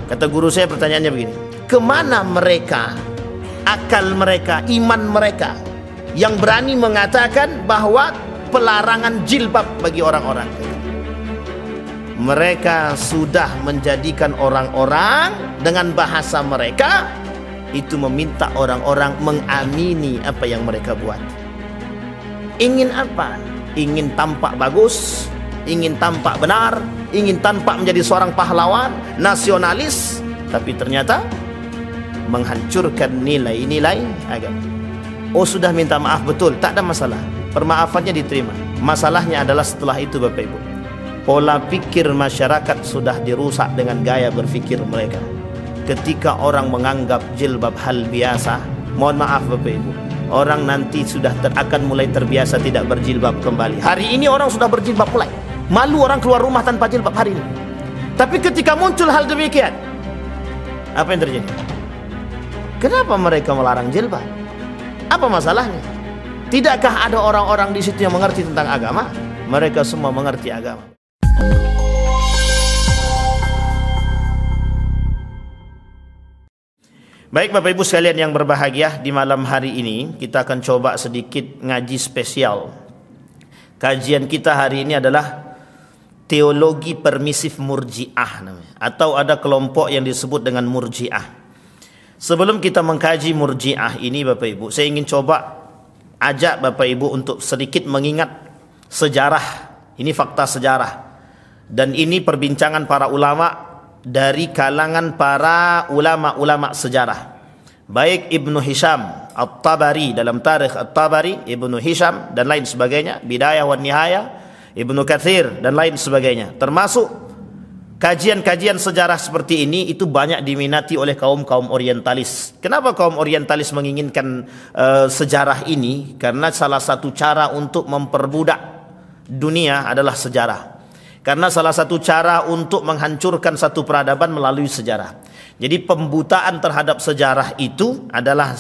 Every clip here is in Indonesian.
Kata guru saya, pertanyaannya begini, kemana mereka, akal mereka, iman mereka yang berani mengatakan bahwa pelarangan jilbab bagi orang-orang? Mereka sudah menjadikan orang-orang dengan bahasa mereka itu meminta orang-orang mengamini apa yang mereka buat. Ingin apa? Ingin tampak bagus, ingin tampak benar, ingin tampak menjadi seorang pahlawan, nasionalis, tapi ternyata menghancurkan nilai-nilai agama. Oh, sudah minta maaf, betul, tak ada masalah, permaafannya diterima. Masalahnya adalah setelah itu, Bapak Ibu, pola pikir masyarakat sudah dirusak dengan gaya berpikir mereka. Ketika orang menganggap jilbab hal biasa, mohon maaf Bapak Ibu, orang nanti sudah akan mulai terbiasa tidak berjilbab kembali. Hari ini orang sudah berjilbab mulai. Malu orang keluar rumah tanpa jilbab hari ini. Tapi ketika muncul hal demikian, apa yang terjadi? Kenapa mereka melarang jilbab? Apa masalahnya? Tidakkah ada orang-orang di situ yang mengerti tentang agama? Mereka semua mengerti agama. Baik Bapak Ibu sekalian yang berbahagia, di malam hari ini kita akan coba sedikit ngaji spesial. Kajian kita hari ini adalah teologi permisif murji'ah namanya, atau ada kelompok yang disebut dengan murji'ah. Sebelum kita mengkaji murji'ah ini Bapak Ibu, saya ingin coba ajak Bapak Ibu untuk sedikit mengingat sejarah. Ini fakta sejarah, dan ini perbincangan para ulama dari kalangan para ulama-ulama sejarah. Baik Ibnu Hisham At-Tabari dalam Tarikh At-Tabari, Ibnu Hisham dan lain sebagainya, Bidayah wa Nihayah, Ibnu Katsir dan lain sebagainya. Termasuk kajian-kajian sejarah seperti ini itu banyak diminati oleh kaum-kaum orientalis. Kenapa kaum orientalis menginginkan sejarah ini? Karena salah satu cara untuk memperbudak dunia adalah sejarah. Karena salah satu cara untuk menghancurkan satu peradaban melalui sejarah. Jadi pembutaan terhadap sejarah itu adalah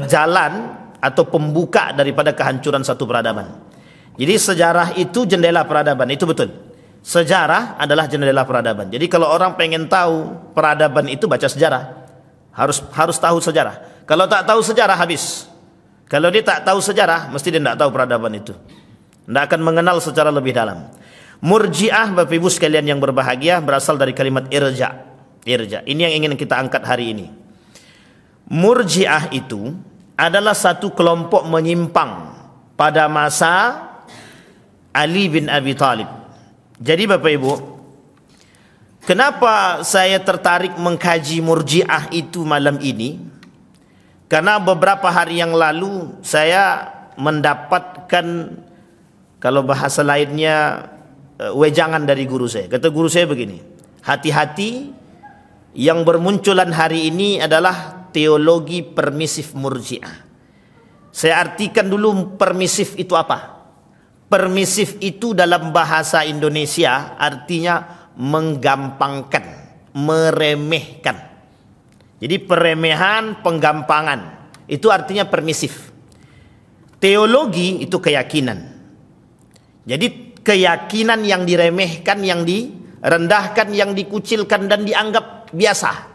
jalan atau pembuka daripada kehancuran satu peradaban. Jadi sejarah itu jendela peradaban, itu betul. Sejarah adalah jendela peradaban. Jadi kalau orang pengen tahu peradaban itu, baca sejarah. Harus tahu sejarah. Kalau tak tahu sejarah, habis. Kalau dia tak tahu sejarah, mesti dia tidak tahu peradaban itu. Tidak akan mengenal secara lebih dalam. Murji'ah Bapak Ibu sekalian yang berbahagia berasal dari kalimat irja. Irja. Ini yang ingin kita angkat hari ini. Murji'ah itu adalah satu kelompok menyimpang pada masa Ali bin Abi Thalib. Jadi Bapak Ibu, kenapa saya tertarik mengkaji Murji'ah itu malam ini? Karena beberapa hari yang lalu saya mendapatkan, kalau bahasa lainnya, wejangan dari guru saya. Kata guru saya begini, hati-hati, yang bermunculan hari ini adalah teologi permisif Murji'ah. Saya artikan dulu permisif itu apa. Permisif itu dalam bahasa Indonesia artinya menggampangkan, meremehkan. Jadi peremehan, penggampangan, itu artinya permisif. Teologi itu keyakinan. Jadi keyakinan yang diremehkan, yang direndahkan, yang dikucilkan dan dianggap biasa.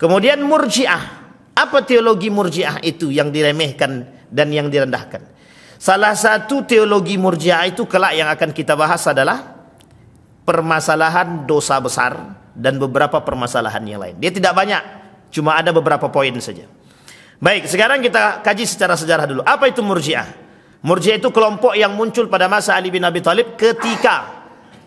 Kemudian Murji'ah. Apa teologi Murji'ah itu yang diremehkan dan yang direndahkan? Salah satu teologi Murji'ah itu kelak yang akan kita bahas adalah permasalahan dosa besar dan beberapa permasalahan yang lain. Dia tidak banyak, cuma ada beberapa poin saja. Baik, sekarang kita kaji secara sejarah dulu. Apa itu Murji'ah? Murji'ah itu kelompok yang muncul pada masa Ali bin Abi Thalib ketika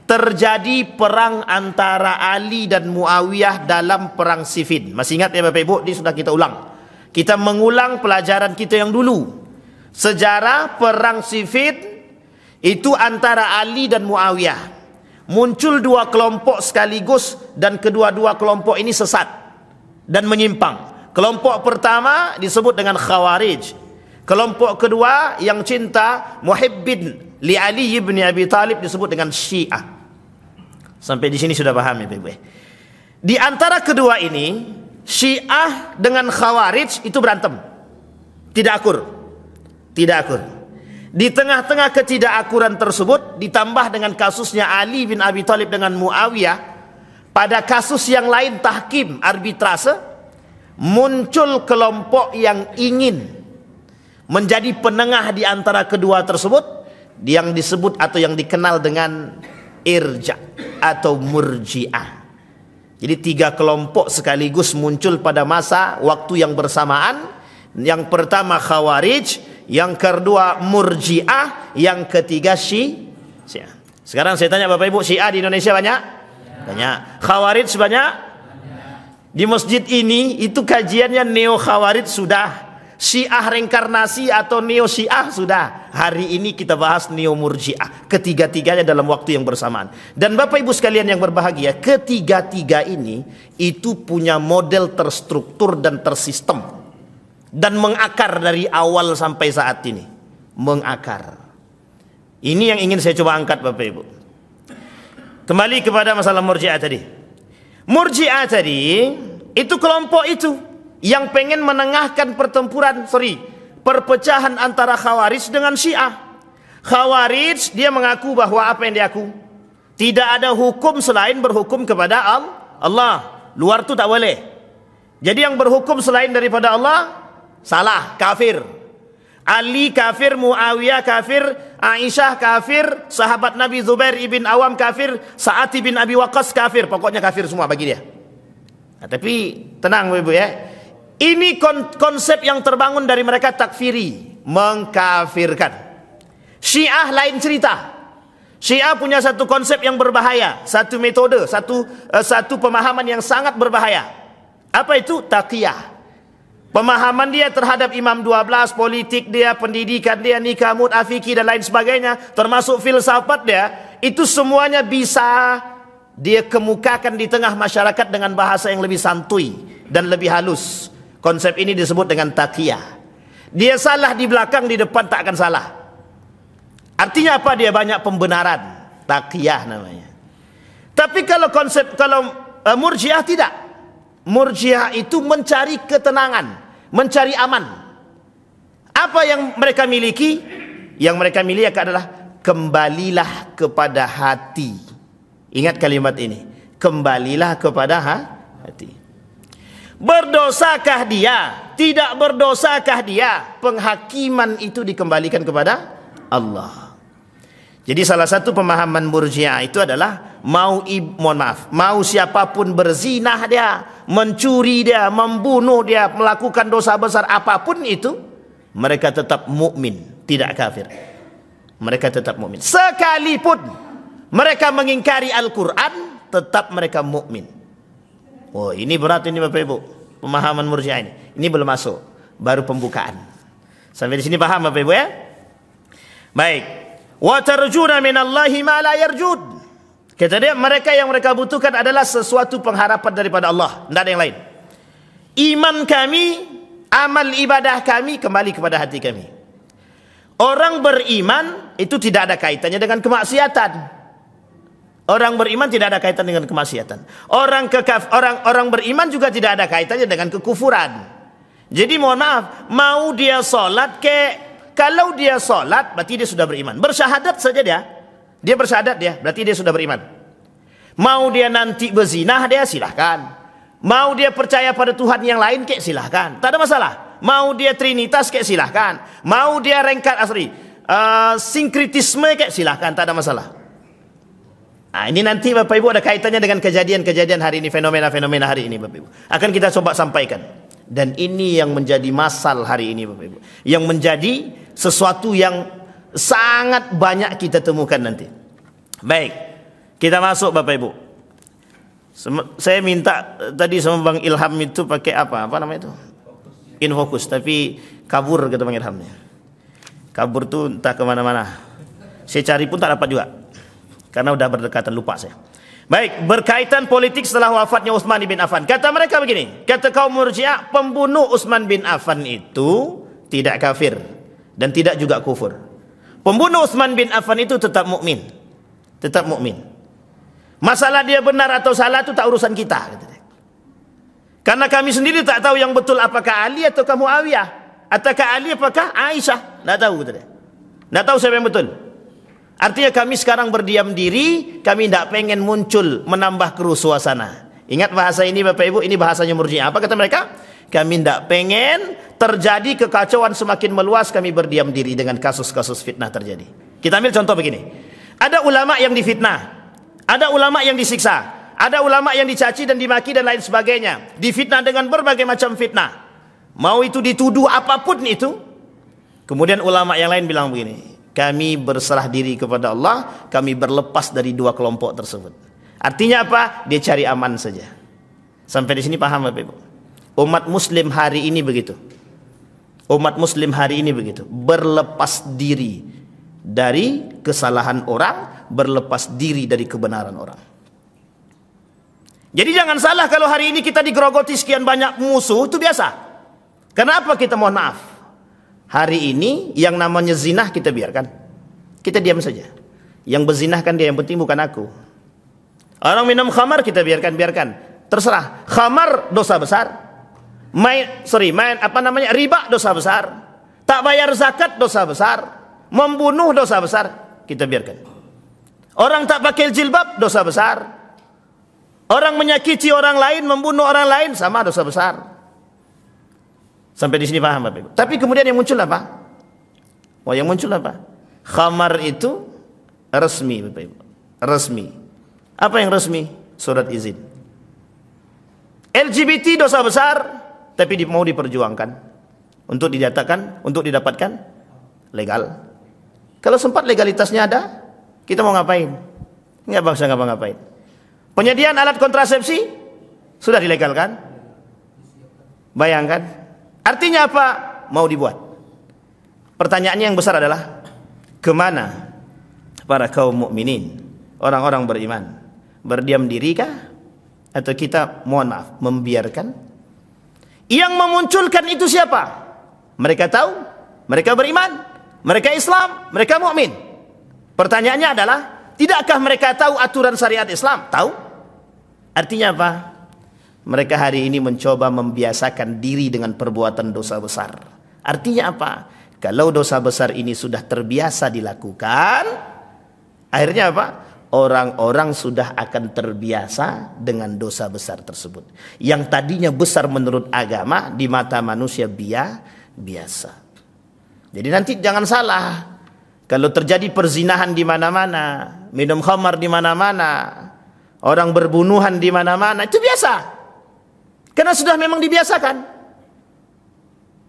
terjadi perang antara Ali dan Muawiyah dalam perang Siffin. Masih ingat ya Bapak Ibu? Ini sudah kita ulang. Kita mengulang pelajaran kita yang dulu. Sejarah perang Siffin itu antara Ali dan Muawiyah. Muncul dua kelompok sekaligus dan kedua-dua kelompok ini sesat dan menyimpang. Kelompok pertama disebut dengan Khawarij. Kelompok kedua yang cinta muhibbin li Ali bin Abi Thalib disebut dengan Syiah. Sampai di sini sudah paham ya Bapak. Di antara kedua ini, Syiah dengan Khawarij itu berantem. Tidak akur. Tidak akur. Di tengah-tengah ketidakakuran tersebut ditambah dengan kasusnya Ali bin Abi Thalib dengan Muawiyah, pada kasus yang lain tahkim, arbitrase, muncul kelompok yang ingin menjadi penengah di antara kedua tersebut, yang disebut atau yang dikenal dengan irja atau murji'ah. Jadi 3 kelompok sekaligus muncul pada masa waktu yang bersamaan. Yang pertama Khawarij, yang kedua Murji'ah, yang ketiga Syiah. Sekarang saya tanya Bapak Ibu, Syiah di Indonesia banyak? Banyak. Khawarij banyak? Di masjid ini itu kajiannya neo Khawarij sudah, Syiah reinkarnasi atau neo Syiah sudah. Hari ini kita bahas neo Murji'ah. Ketiga-tiganya dalam waktu yang bersamaan. Dan Bapak Ibu sekalian yang berbahagia, ketiga-tiga ini itu punya model terstruktur dan tersistem, dan mengakar dari awal sampai saat ini. Mengakar. Ini yang ingin saya coba angkat Bapak Ibu. Kembali kepada masalah Murji'ah tadi. Murji'ah tadi itu kelompok itu yang pengen menengahkan perpecahan antara Khawarij dengan Syiah. Khawarij dia mengaku bahwa apa yang dia aku, tidak ada hukum selain berhukum kepada Allah. Luar tu tak boleh. Jadi yang berhukum selain daripada Allah salah, kafir. Ali kafir, Muawiyah kafir, Aisyah kafir, sahabat Nabi Zubair ibn Awam kafir, Sa'ad bin Abi Waqqas kafir. Pokoknya kafir semua bagi dia. Nah, tapi tenang Ibu ya. Ini konsep yang terbangun dari mereka, takfiri, mengkafirkan. Syiah lain cerita. Syiah punya satu konsep yang berbahaya, satu metode, satu pemahaman yang sangat berbahaya. Apa itu? Taqiyah. Pemahaman dia terhadap Imam 12, politik dia, pendidikan dia, nikah, mut'ah, fikih dan lain sebagainya, termasuk filsafat dia, itu semuanya bisa dia kemukakan di tengah masyarakat dengan bahasa yang lebih santuy dan lebih halus. Konsep ini disebut dengan taqiyah. Dia salah di belakang, di depan tak akan salah. Artinya apa? Dia banyak pembenaran. Taqiyah namanya. Tapi kalau Murji'ah tidak. Murji'ah itu mencari ketenangan, mencari aman. Apa yang mereka miliki? Yang mereka miliki adalah kembalilah kepada hati. Ingat kalimat ini. Kembalilah kepada hati. Berdosakah dia? Tidak berdosakah dia? Penghakiman itu dikembalikan kepada Allah. Jadi salah satu pemahaman Murji'ah itu adalah mau siapapun berzinah dia, mencuri dia, membunuh dia, melakukan dosa besar apapun itu, mereka tetap mukmin, tidak kafir. Mereka tetap mukmin. Sekalipun mereka mengingkari Al-Qur'an, tetap mereka mukmin. Oh, ini berat ini Bapak Ibu. Pemahaman Murji'ah ini. Ini belum masuk, baru pembukaan. Sampai di sini paham Bapak Ibu ya? Baik. Wa tarjuna minallahi ma la yarjud. Kata dia, mereka yang mereka butuhkan adalah sesuatu pengharapan daripada Allah, tidak ada yang lain. Iman kami, amal ibadah kami kembali kepada hati kami. Orang beriman itu tidak ada kaitannya dengan kemaksiatan. Orang beriman tidak ada kaitan dengan kemaksiatan. Orang beriman juga tidak ada kaitannya dengan kekufuran. Jadi mohon maaf, mau dia solat kalau dia solat berarti dia sudah beriman. Bersyahadat saja dia bersyahadat berarti dia sudah beriman. Mau dia nanti berzinah dia silahkan. Mau dia percaya pada Tuhan yang lain silahkan, tak ada masalah. Mau dia trinitas silahkan. Mau dia sinkritisme silahkan, tak ada masalah. Nah, ini nanti Bapak Ibu ada kaitannya dengan kejadian-kejadian hari ini, fenomena-fenomena hari ini Bapak Ibu. Akan kita coba sampaikan. Dan ini yang menjadi masal hari ini Bapak Ibu. Yang menjadi sesuatu yang sangat banyak kita temukan nanti. Baik, kita masuk Bapak Ibu. Saya minta tadi sama Bang Ilham itu pakai apa namanya itu? InFocus, tapi kabur kata Bang Ilhamnya. Kabur tuh entah kemana-mana. Saya cari pun tak dapat juga. Karena udah berdekatan, lupa saya. Baik, berkaitan politik setelah wafatnya Utsman bin Affan. Kata mereka begini, kata kaum Murji'ah, pembunuh Utsman bin Affan itu tidak kafir dan tidak juga kufur. Pembunuh Utsman bin Affan itu tetap mukmin. Tetap mukmin. Masalah dia benar atau salah itu tak urusan kita. Karena kami sendiri tak tahu yang betul apakah Ali atau Muawiyah, ataukah Ali apakah Aisyah. Tak tahu. Tak tahu siapa yang betul. Artinya kami sekarang berdiam diri, kami tidak pengen muncul menambah keruh suasana. Ingat bahasa ini Bapak Ibu, ini bahasanya Murji'ah. Apa kata mereka? Kami tidak pengen terjadi kekacauan semakin meluas, kami berdiam diri dengan kasus-kasus fitnah terjadi. Kita ambil contoh begini. Ada ulama yang difitnah, ada ulama yang disiksa, ada ulama yang dicaci dan dimaki dan lain sebagainya. Difitnah dengan berbagai macam fitnah. Mau itu dituduh apapun itu. Kemudian ulama yang lain bilang begini, kami berserah diri kepada Allah, kami berlepas dari dua kelompok tersebut. Artinya apa? Dia cari aman saja. Sampai di sini paham Bapak Ibu? Umat muslim hari ini begitu. Umat muslim hari ini begitu. Berlepas diri dari kesalahan orang, berlepas diri dari kebenaran orang. Jadi jangan salah kalau hari ini kita digerogoti sekian banyak musuh, itu biasa. Kenapa kita mohon maaf? Hari ini yang namanya zinah kita biarkan. Kita diam saja. Yang berzinah kan dia, yang penting bukan aku. Orang minum khamar kita biarkan. Terserah. Khamar dosa besar. Riba dosa besar. Tak bayar zakat dosa besar. Membunuh dosa besar. Kita biarkan. Orang tak pakai jilbab dosa besar. Orang menyakiti orang lain, membunuh orang lain sama dosa besar. Sampai di sini paham Bapak Ibu. Tapi kemudian yang muncul apa? Yang muncul apa? Khamar itu resmi Bapak Ibu. Resmi. Apa yang resmi? Surat izin. LGBT dosa besar, tapi mau diperjuangkan untuk didapatkan legal. Kalau sempat legalitasnya ada, kita mau ngapain? Enggak bangsa ngapa-ngapain. Penyediaan alat kontrasepsi sudah dilegalkan. Bayangkan. Artinya apa? Mau dibuat. Pertanyaannya yang besar adalah, kemana para kaum mukminin, orang-orang beriman? Berdiam diri kah? Atau kita, mohon maaf, membiarkan? Yang memunculkan itu siapa? Mereka tahu, mereka beriman, mereka Islam, mereka mukmin. Pertanyaannya adalah, tidakkah mereka tahu aturan syariat Islam? Tahu. Artinya apa? Mereka hari ini mencoba membiasakan diri dengan perbuatan dosa besar. Artinya apa? Kalau dosa besar ini sudah terbiasa dilakukan, akhirnya apa? Orang-orang sudah akan terbiasa dengan dosa besar tersebut. Yang tadinya besar menurut agama, di mata manusia biasa. Jadi nanti jangan salah. Kalau terjadi perzinahan di mana-mana, minum khamar di mana-mana, orang berbunuhan di mana-mana, itu biasa. Karena sudah memang dibiasakan.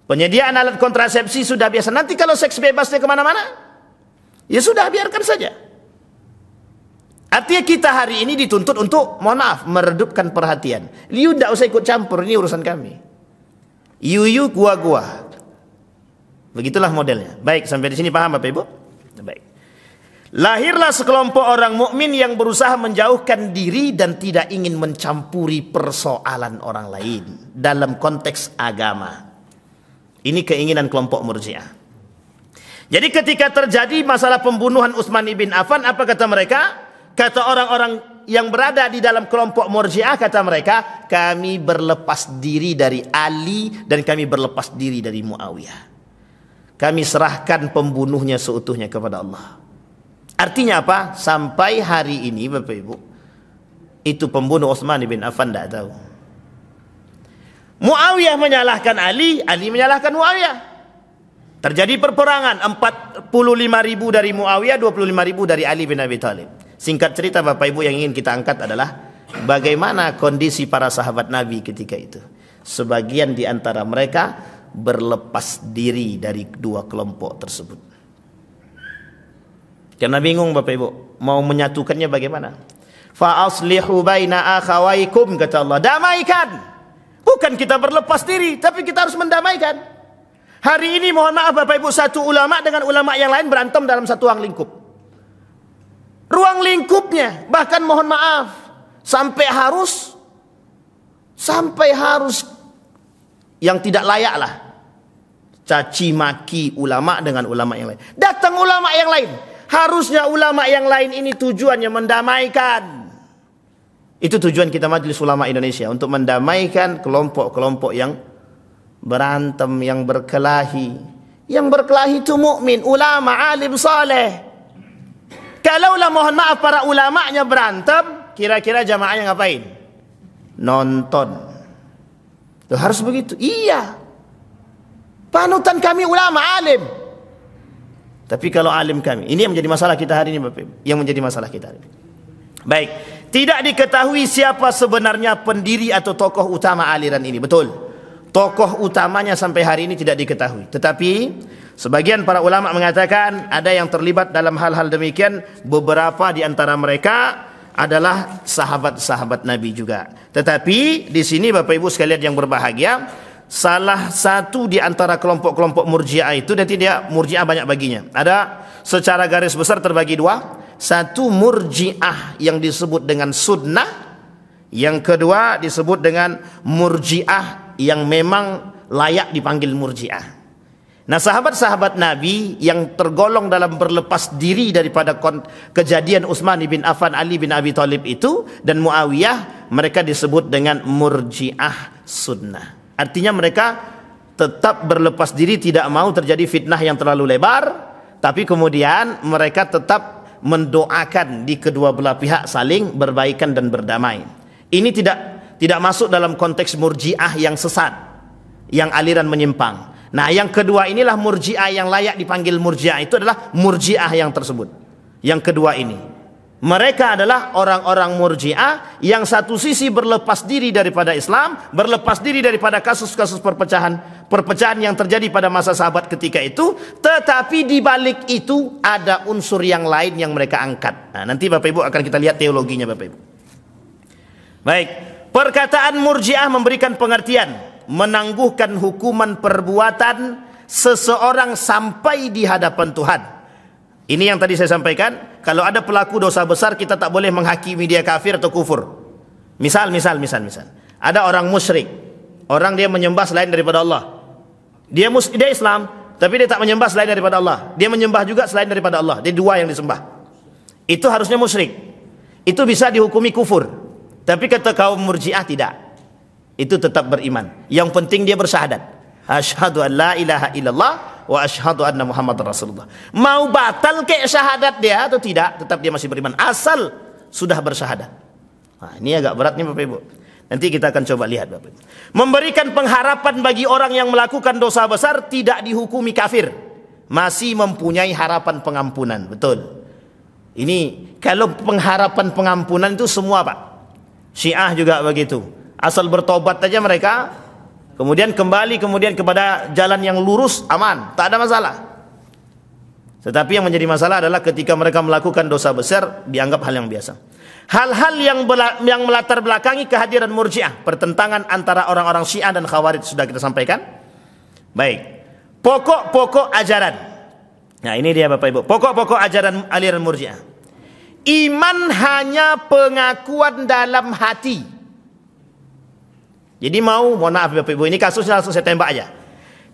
Penyediaan alat kontrasepsi sudah biasa. Nanti kalau seks bebasnya kemana-mana, ya sudah, biarkan saja. Artinya kita hari ini dituntut untuk, mohon maaf, meredupkan perhatian. You tidak usah ikut campur, ini urusan kami. You gua. Begitulah modelnya. Baik, sampai di sini paham Bapak Ibu? Baik. Lahirlah sekelompok orang mukmin yang berusaha menjauhkan diri dan tidak ingin mencampuri persoalan orang lain dalam konteks agama. Ini keinginan kelompok Murji'ah. Jadi ketika terjadi masalah pembunuhan Utsman bin Affan, apa kata mereka? Kata orang-orang yang berada di dalam kelompok Murji'ah, kata mereka, kami berlepas diri dari Ali dan kami berlepas diri dari Muawiyah. Kami serahkan pembunuhnya seutuhnya kepada Allah. Artinya apa? Sampai hari ini Bapak Ibu, itu pembunuh Utsman bin Affan tidak tahu. Muawiyah menyalahkan Ali, Ali menyalahkan Muawiyah. Terjadi perperangan, 45.000 dari Muawiyah, 25.000 dari Ali bin Abi Thalib. Singkat cerita Bapak Ibu, yang ingin kita angkat adalah bagaimana kondisi para sahabat Nabi ketika itu. Sebagian di antara mereka berlepas diri dari dua kelompok tersebut. Karena bingung Bapak Ibu, mau menyatukannya bagaimana? Fa aslihu baina akhawaikum, kata Allah, damaikan. Bukan kita berlepas diri, tapi kita harus mendamaikan. Hari ini mohon maaf Bapak Ibu, satu ulama dengan ulama yang lain berantem dalam satu ruang lingkup. Ruang lingkupnya, bahkan mohon maaf, sampai harus yang tidak layak lah, caci maki ulama dengan ulama yang lain. Datang ulama yang lain. Harusnya ulama yang lain ini tujuannya mendamaikan. Itu tujuan kita Majelis Ulama Indonesia, untuk mendamaikan kelompok-kelompok yang berantem, yang berkelahi. Yang berkelahi itu mukmin, ulama, alim saleh. Kalaulah mohon maaf para ulamanya berantem, kira-kira jamaahnya ngapain? Nonton. Tuh, harus begitu. Iya. Panutan kami ulama alim. Tapi kalau alim kami, ini yang menjadi masalah kita hari ini, Bapak Ibu. Yang menjadi masalah kita hari ini. Baik, tidak diketahui siapa sebenarnya pendiri atau tokoh utama aliran ini. Betul. Tokoh utamanya sampai hari ini tidak diketahui. Tetapi sebagian para ulama mengatakan ada yang terlibat dalam hal-hal demikian. Beberapa di antara mereka adalah sahabat-sahabat Nabi juga. Tetapi di sini Bapak Ibu sekalian yang berbahagia, salah satu di antara kelompok-kelompok Murji'ah itu, dan tidak Murji'ah banyak baginya. Ada secara garis besar terbagi dua. Satu Murji'ah yang disebut dengan sunnah, yang kedua disebut dengan Murji'ah yang memang layak dipanggil Murji'ah. Nah, sahabat-sahabat Nabi yang tergolong dalam berlepas diri daripada kejadian Utsman bin Affan, Ali bin Abi Thalib itu dan Muawiyah, mereka disebut dengan Murji'ah sunnah. Artinya mereka tetap berlepas diri, tidak mau terjadi fitnah yang terlalu lebar, tapi kemudian mereka tetap mendoakan di kedua belah pihak saling berbaikan dan berdamai. Ini tidak masuk dalam konteks Murji'ah yang sesat, yang aliran menyimpang. Nah, yang kedua inilah Murji'ah yang layak dipanggil Murji'ah, itu adalah Murji'ah yang tersebut. Yang kedua ini, mereka adalah orang-orang Murji'ah yang satu sisi berlepas diri daripada Islam, berlepas diri daripada kasus-kasus perpecahan yang terjadi pada masa sahabat ketika itu, tetapi di balik itu ada unsur yang lain yang mereka angkat. Nah, nanti Bapak Ibu akan kita lihat teologinya, Bapak Ibu. Baik, perkataan Murji'ah memberikan pengertian menangguhkan hukuman perbuatan seseorang sampai di hadapan Tuhan. Ini yang tadi saya sampaikan, kalau ada pelaku dosa besar kita tak boleh menghakimi dia kafir atau kufur. Misal. Ada orang musyrik, orang dia menyembah selain daripada Allah. Dia Islam, tapi dia tak menyembah selain daripada Allah. Dia menyembah juga selain daripada Allah. Dia dua yang disembah. Itu harusnya musyrik. Itu bisa dihukumi kufur. Tapi kata kaum Murji'ah tidak. Itu tetap beriman. Yang penting dia bersyahadat. Asyhadu an la ilaha illallah wa asyhadu anna Muhammad Rasulullah. Mau batal ke syahadat dia atau tidak, tetap dia masih beriman asal sudah bersyahadat. Nah, ini agak berat nih Bapak Ibu. Nanti kita akan coba lihat Bapak Ibu. Memberikan pengharapan bagi orang yang melakukan dosa besar tidak dihukumi kafir, masih mempunyai harapan pengampunan. Betul. Ini kalau pengharapan pengampunan itu semua Pak. Syiah juga begitu. Asal bertobat saja mereka, kemudian kembali kepada jalan yang lurus, aman, tak ada masalah. Tetapi yang menjadi masalah adalah ketika mereka melakukan dosa besar, dianggap hal yang biasa. Hal-hal yang melatar belakangi kehadiran Murji'ah, pertentangan antara orang-orang Syiah dan Khawarij sudah kita sampaikan. Baik, pokok-pokok ajaran. Nah, ini dia Bapak Ibu, pokok-pokok ajaran aliran Murji'ah. Iman hanya pengakuan dalam hati. Jadi mohon maaf Bapak Ibu, ini kasusnya langsung saya tembak aja.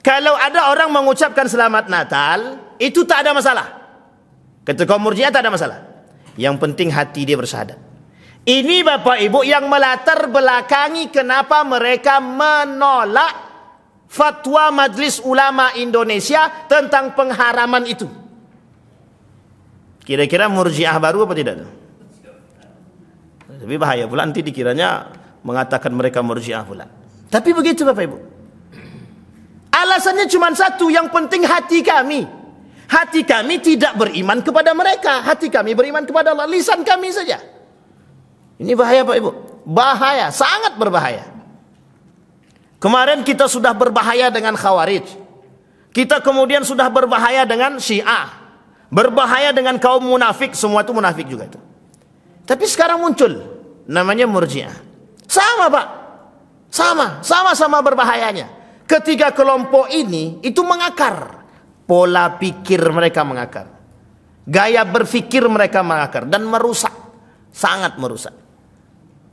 Kalau ada orang mengucapkan selamat Natal, itu tak ada masalah. Kata kaum Murji'ah tak ada masalah. Yang penting hati dia bersyahadat. Ini Bapak Ibu yang melatar belakangi kenapa mereka menolak fatwa Majelis Ulama Indonesia tentang pengharaman itu. Kira-kira Murji'ah baru apa tidak? Tapi bahaya pula nanti dikiranya mengatakan mereka Murji'ah pula. Tapi begitu Bapak Ibu. Alasannya cuma satu, yang penting hati kami. Hati kami tidak beriman kepada mereka, hati kami beriman kepada Allah, lisan kami saja. Ini bahaya Pak Ibu. Bahaya, sangat berbahaya. Kemarin kita sudah berbahaya dengan Khawarij. Kita kemudian sudah berbahaya dengan Syiah. Berbahaya dengan kaum munafik, semua itu munafik juga itu. Tapi sekarang muncul namanya Murji'ah. Sama Pak. Sama-sama berbahayanya. Ketiga kelompok ini itu mengakar. Pola pikir mereka mengakar. Gaya berpikir mereka mengakar dan merusak. Sangat merusak.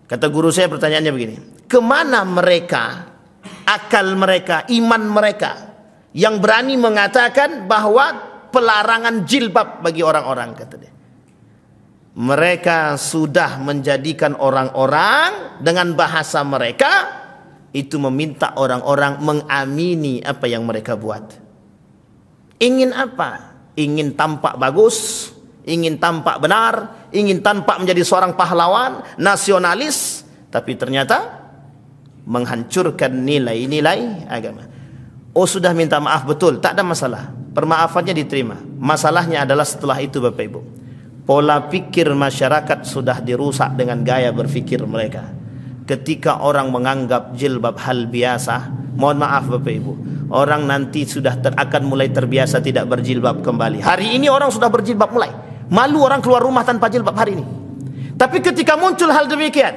Kata guru saya pertanyaannya begini. Kemana mereka, akal mereka, iman mereka yang berani mengatakan bahwa pelarangan jilbab bagi orang-orang, kata dia. Mereka sudah menjadikan orang-orang dengan bahasa mereka itu meminta orang-orang mengamini apa yang mereka buat. Ingin apa? Ingin tampak bagus, ingin tampak benar, ingin tampak menjadi seorang pahlawan, nasionalis, tapi ternyata menghancurkan nilai-nilai agama. Oh, sudah minta maaf, betul, tak ada masalah, permaafannya diterima. Masalahnya adalah setelah itu Bapak Ibu, pola pikir masyarakat sudah dirusak dengan gaya berfikir mereka. Ketika orang menganggap jilbab hal biasa, mohon maaf Bapak Ibu, orang nanti sudah akan mulai terbiasa tidak berjilbab kembali. Hari ini orang sudah berjilbab mulai, malu orang keluar rumah tanpa jilbab hari ini. Tapi ketika muncul hal demikian,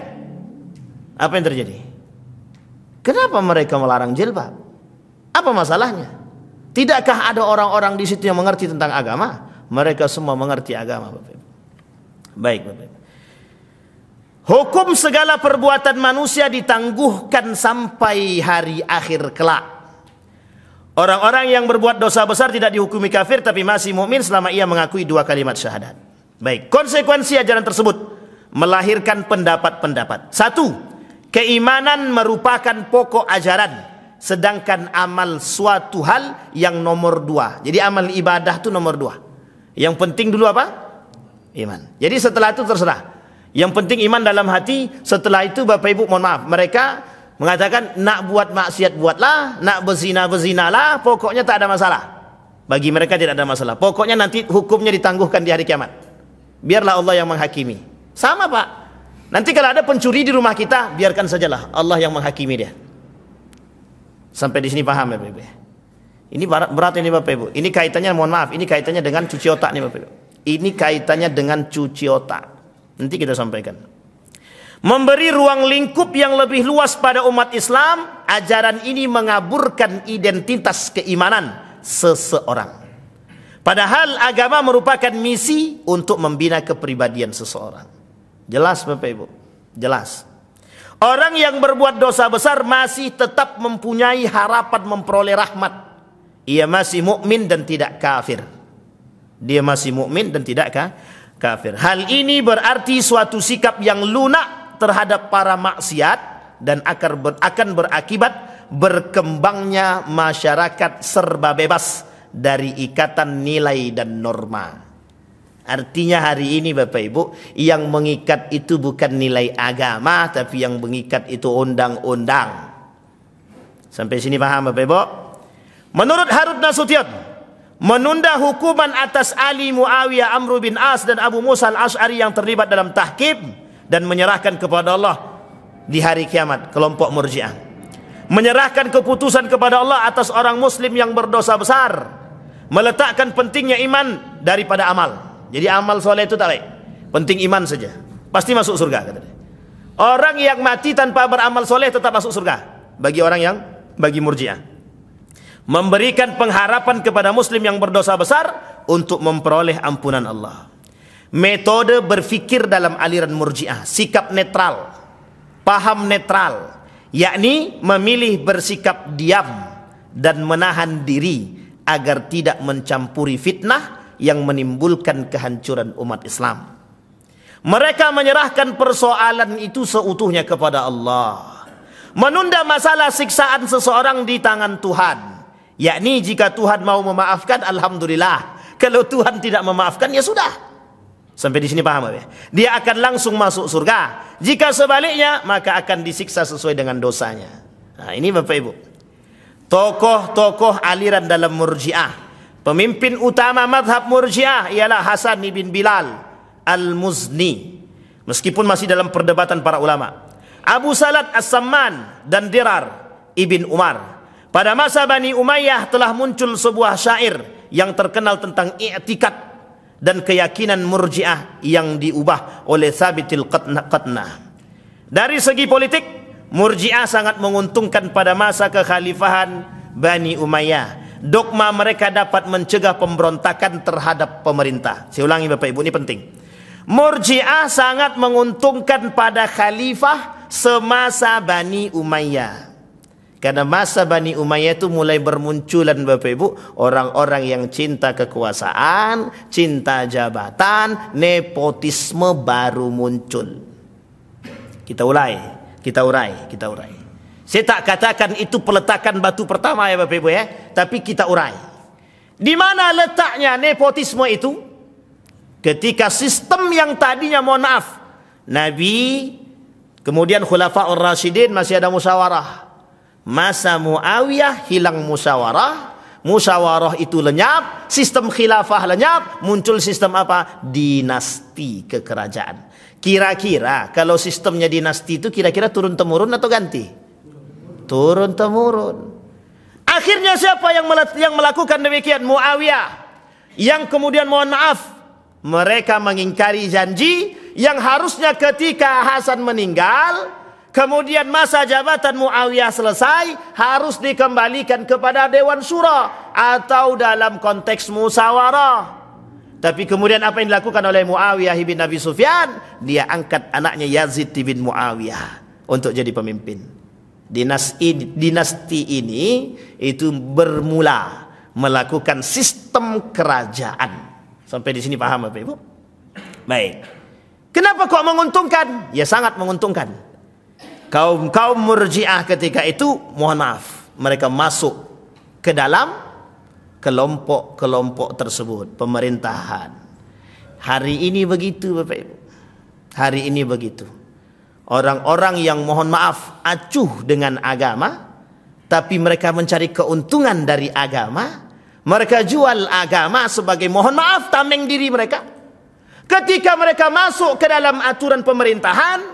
apa yang terjadi? Kenapa mereka melarang jilbab? Apa masalahnya? Tidakkah ada orang-orang di situ yang mengerti tentang agama? Mereka semua mengerti agama Bapak Ibu. Baik Bapak Ibu, hukum segala perbuatan manusia ditangguhkan sampai hari akhir kelak. Orang-orang yang berbuat dosa besar tidak dihukumi kafir, tapi masih mukmin selama ia mengakui 2 kalimat syahadat. Baik, konsekuensi ajaran tersebut melahirkan pendapat-pendapat. 1. Keimanan merupakan pokok ajaran, sedangkan amal suatu hal yang nomor 2. Jadi amal ibadah itu nomor 2. Yang penting dulu apa? Iman. Jadi setelah itu terserah. Yang penting iman dalam hati. Setelah itu Bapak Ibu mohon maaf, mereka mengatakan nak buat maksiat buatlah, nak berzina berzinalah, pokoknya tak ada masalah. Bagi mereka tidak ada masalah. Pokoknya nanti hukumnya ditangguhkan di hari kiamat. Biarlah Allah yang menghakimi. Sama Pak. Nanti kalau ada pencuri di rumah kita, biarkan sajalah Allah yang menghakimi dia. Sampai di sini paham ya Bapak Ibu? Ini berat ini Bapak Ibu. Ini kaitannya, mohon maaf, ini kaitannya dengan cuci otak nih Bapak Ibu. Ini kaitannya dengan cuci otak. Nanti kita sampaikan. Memberi ruang lingkup yang lebih luas pada umat Islam, ajaran ini mengaburkan identitas keimanan seseorang. Padahal agama merupakan misi untuk membina kepribadian seseorang. Jelas Bapak Ibu? Jelas. Orang yang berbuat dosa besar masih tetap mempunyai harapan memperoleh rahmat. Ia masih mukmin dan tidak kafir. Dia masih mukmin dan tidak kafir. Hal ini berarti suatu sikap yang lunak terhadap para maksiat dan akan berakibat berkembangnya masyarakat serba bebas dari ikatan nilai dan norma. Artinya hari ini Bapak Ibu, yang mengikat itu bukan nilai agama, tapi yang mengikat itu undang-undang. Sampai sini paham Bapak Ibu? Menurut Harut Nasution, menunda hukuman atas Ali, Muawiyah, Amr bin As dan Abu Musa al-Ash'ari yang terlibat dalam tahkim dan menyerahkan kepada Allah di hari kiamat, kelompok Murji'ah. Menyerahkan keputusan kepada Allah atas orang muslim yang berdosa besar, meletakkan pentingnya iman daripada amal. Jadi amal soleh itu tak baik, penting iman saja, pasti masuk surga kata dia. Orang yang mati tanpa beramal soleh tetap masuk surga bagi Murji'ah. Memberikan pengharapan kepada muslim yang berdosa besar untuk memperoleh ampunan Allah. Metode berfikir dalam aliran Murji'ah, sikap netral, paham netral, yakni memilih bersikap diam dan menahan diri agar tidak mencampuri fitnah yang menimbulkan kehancuran umat Islam. Mereka menyerahkan persoalan itu seutuhnya kepada Allah. Menunda masalah siksaan seseorang di tangan Tuhan, yakni jika Tuhan mau memaafkan, alhamdulillah. Kalau Tuhan tidak memaafkan, ya sudah. Sampai di sini paham ya? Dia akan langsung masuk surga. Jika sebaliknya, maka akan disiksa sesuai dengan dosanya. Nah, ini Bapak Ibu, tokoh-tokoh aliran dalam Murji'ah. Pemimpin utama mazhab Murji'ah ialah Hasan bin Bilal al-Muzni, meskipun masih dalam perdebatan para ulama. Abu Salat As-Samman dan Dirar ibn Umar. Pada masa Bani Umayyah telah muncul sebuah syair yang terkenal tentang i'tikad dan keyakinan Murji'ah yang diubah oleh Tsabitil Qatnah. Dari segi politik, Murji'ah sangat menguntungkan pada masa kekhalifahan Bani Umayyah. Dogma mereka dapat mencegah pemberontakan terhadap pemerintah. Saya ulangi Bapak Ibu, ini penting. Murji'ah sangat menguntungkan pada khalifah semasa Bani Umayyah. Karena masa Bani Umayyah itu mulai bermunculan Bapak Ibu, orang-orang yang cinta kekuasaan, cinta jabatan, nepotisme baru muncul. Kita urai. Saya tak katakan itu peletakan batu pertama ya Bapak Ibu ya, tapi kita urai. Di mana letaknya nepotisme itu? Ketika sistem yang tadinya, mohon maaf, Nabi, kemudian Khulafaur Rasyidin masih ada musyawarah. Masa Muawiyah hilang musyawarah. Musyawarah itu lenyap, sistem khilafah lenyap, muncul sistem apa? Dinasti kekerajaan. Kira-kira kalau sistemnya dinasti itu kira-kira turun-temurun atau ganti? Turun-temurun. Akhirnya siapa yang melakukan demikian? Muawiyah. Yang kemudian, mohon maaf, mereka mengingkari janji yang harusnya ketika Hasan meninggal, kemudian masa jabatan Muawiyah selesai, harus dikembalikan kepada Dewan Syura atau dalam konteks musyawarah. Tapi kemudian apa yang dilakukan oleh Muawiyah bin Abi Sufyan? Dia angkat anaknya Yazid bin Muawiyah untuk jadi pemimpin. Dinasti ini itu bermula melakukan sistem kerajaan. Sampai di sini paham Bapak Ibu? Baik. Kenapa kok menguntungkan? Ya sangat menguntungkan. Kaum Murji'ah ketika itu, mohon maaf, mereka masuk ke dalam kelompok-kelompok tersebut, pemerintahan. Hari ini begitu Bapak Ibu. Hari ini begitu. Orang-orang yang, mohon maaf, acuh dengan agama, tapi mereka mencari keuntungan dari agama. Mereka jual agama sebagai, mohon maaf, tameng diri mereka. Ketika mereka masuk ke dalam aturan pemerintahan,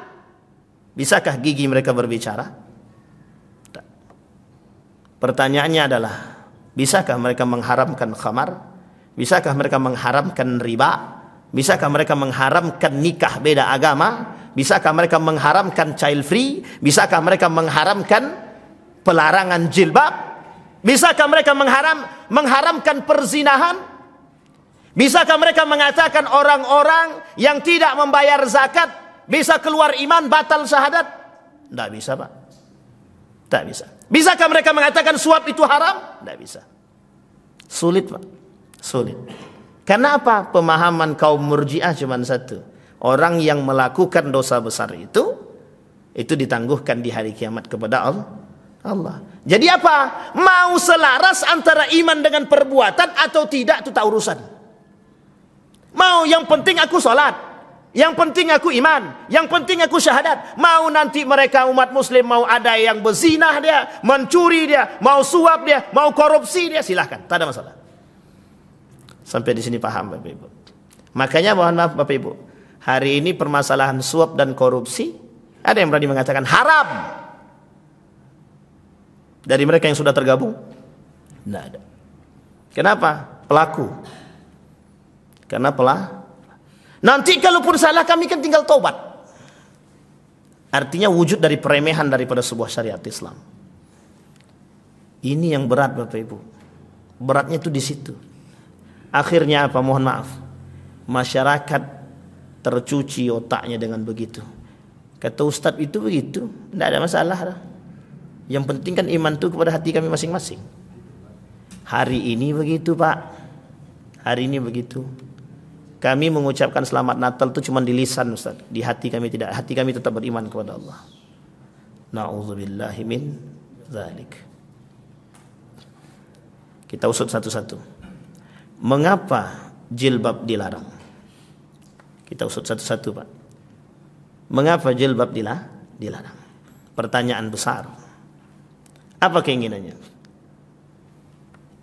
bisakah gigi mereka berbicara? Tak. Pertanyaannya adalah, bisakah mereka mengharamkan khamar? Bisakah mereka mengharamkan riba? Bisakah mereka mengharamkan nikah beda agama? Bisakah mereka mengharamkan child free? Bisakah mereka mengharamkan pelarangan jilbab? Bisakah mereka mengharamkan perzinahan? Bisakah mereka mengatakan orang-orang yang tidak membayar zakat bisa keluar iman, batal syahadat? Tidak bisa Pak. Tak bisa. Bisakah mereka mengatakan suap itu haram? Tidak bisa. Sulit Pak. Sulit. Kenapa? Pemahaman kaum Murji'ah cuma satu. Orang yang melakukan dosa besar itu ditangguhkan di hari kiamat kepada Allah. Jadi apa? Mau selaras antara iman dengan perbuatan atau tidak, itu tak urusan. Mau yang penting aku sholat, yang penting aku iman, yang penting aku syahadat. Mau nanti mereka umat muslim mau ada yang berzinah dia, mencuri dia, mau suap dia, mau korupsi dia, silahkan, tak ada masalah. Sampai di sini paham Bapak Ibu. Makanya mohon maaf Bapak Ibu, hari ini permasalahan suap dan korupsi, ada yang berani mengatakan haram dari mereka yang sudah tergabung? Tidak ada. Kenapa? Pelaku. Karena nanti kalaupun salah kami kan tinggal taubat. Artinya wujud dari peremehan daripada sebuah syariat Islam. Ini yang berat Bapak Ibu. Beratnya itu di situ. Akhirnya apa? Mohon maaf. Masyarakat tercuci otaknya dengan begitu. Kata Ustadz itu begitu, tidak ada masalah. Yang penting kan iman itu kepada hati kami masing-masing. Hari ini begitu Pak. Hari ini begitu. Kami mengucapkan selamat Natal itu cuma di lisan Ustaz. Di hati kami tidak. Hati kami tetap beriman kepada Allah. Na'udzubillahi min dzalik. Kita usut satu-satu. Mengapa jilbab dilarang? Kita usut satu-satu Pak. Mengapa jilbab dilarang? Pertanyaan besar. Apa keinginannya?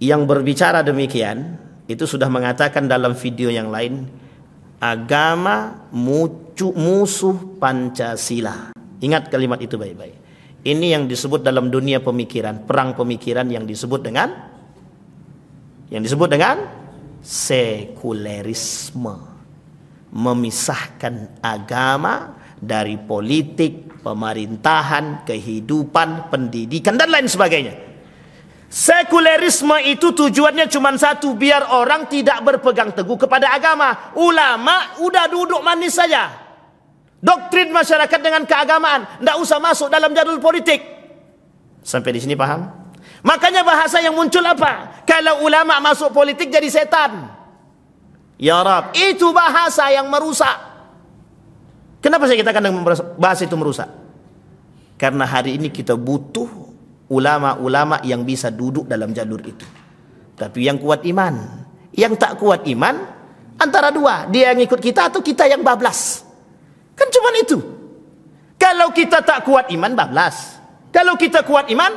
Yang berbicara demikian itu sudah mengatakan dalam video yang lain, agama musuh Pancasila. Ingat kalimat itu baik-baik. Ini yang disebut dalam dunia pemikiran, perang pemikiran yang disebut dengan sekulerisme. Memisahkan agama dari politik, pemerintahan, kehidupan, pendidikan dan lain sebagainya. Sekulerisme itu tujuannya cuma satu, biar orang tidak berpegang teguh kepada agama. Ulama udah duduk manis saja. Doktrin masyarakat dengan keagamaan, tidak usah masuk dalam jadul politik. Sampai di sini paham? Makanya bahasa yang muncul apa? Kalau ulama masuk politik jadi setan. Ya Rab, itu bahasa yang merusak. Kenapa saya katakan bahasa itu merusak? Karena hari ini kita butuh ulama-ulama yang bisa duduk dalam jalur itu. Tapi yang kuat iman. Yang tak kuat iman, Antara dua, dia yang ikut kita atau kita yang bablas. Kan cuma itu. Kalau kita tak kuat iman, bablas. Kalau kita kuat iman,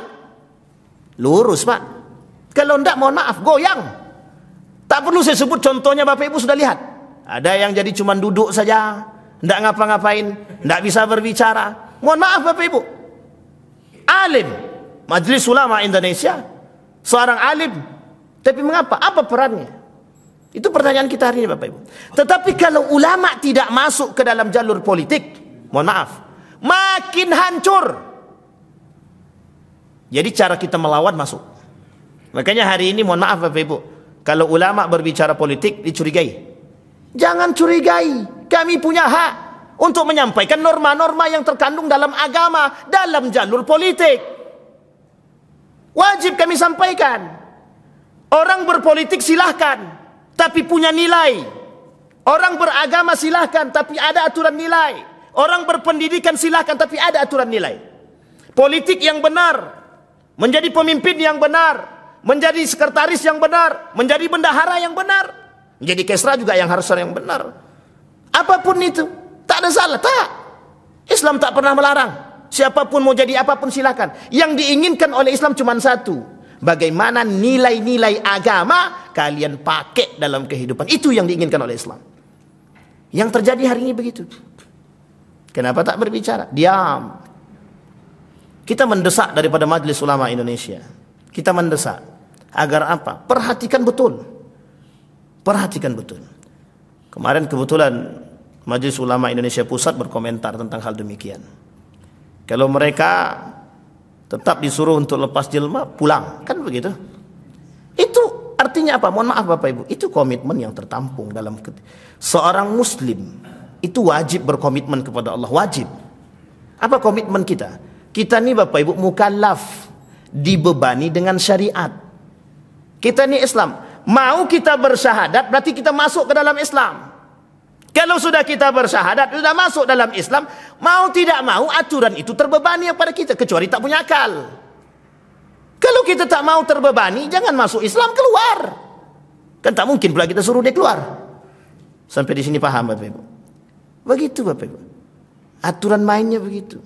lurus Pak. Kalau enggak, mohon maaf, goyang. Tak perlu saya sebut contohnya, Bapak Ibu sudah lihat. Ada yang jadi cuma duduk saja, enggak ngapa-ngapain, enggak bisa berbicara. Mohon maaf Bapak Ibu. Alim, Majelis Ulama Indonesia, seorang alim. Tapi mengapa? Apa perannya? Itu pertanyaan kita hari ini Bapak Ibu. Tetapi kalau ulama tidak masuk ke dalam jalur politik, mohon maaf, makin hancur. Jadi cara kita melawan masuk. Makanya hari ini mohon maaf Bapak Ibu, kalau ulama berbicara politik dicurigai. Jangan curigai. Kami punya hak untuk menyampaikan norma-norma yang terkandung dalam agama, dalam jalur politik. Wajib kami sampaikan. Orang berpolitik silahkan, tapi punya nilai. Orang beragama silahkan, tapi ada aturan nilai. Orang berpendidikan silahkan, tapi ada aturan nilai. Politik yang benar, menjadi pemimpin yang benar, menjadi sekretaris yang benar, menjadi bendahara yang benar, menjadi kesra juga yang harus yang benar. Apapun itu, tak ada salah, tak. Islam tak pernah melarang. Siapapun mau jadi apapun silakan. Yang diinginkan oleh Islam cuma satu. Bagaimana nilai-nilai agama kalian pakai dalam kehidupan. Itu yang diinginkan oleh Islam. Yang terjadi hari ini begitu. Kenapa tak berbicara? Diam. Kita mendesak daripada Majelis Ulama Indonesia. Kita mendesak. Agar apa? Perhatikan betul. Perhatikan betul. Kemarin kebetulan Majelis Ulama Indonesia Pusat berkomentar tentang hal demikian. Kalau mereka tetap disuruh untuk lepas jilbab, pulang. Kan begitu. Itu artinya apa? Mohon maaf Bapak Ibu. Itu komitmen yang tertampung dalam seorang muslim. Itu wajib berkomitmen kepada Allah. Wajib. Apa komitmen kita? Kita ni Bapak Ibu mukallaf. Dibebani dengan syariat. Kita ni Islam. Mau kita bersyahadat, berarti kita masuk ke dalam Islam. Kalau sudah kita bersyahadat, sudah masuk dalam Islam, mau tidak mau aturan itu terbebani kepada kita, kecuali tak punya akal. Kalau kita tak mau terbebani, jangan masuk Islam, keluar. Kan tak mungkin pula kita suruh dia keluar. Sampai di sini paham Bapak Ibu? Begitu Bapak Ibu. Aturan mainnya begitu.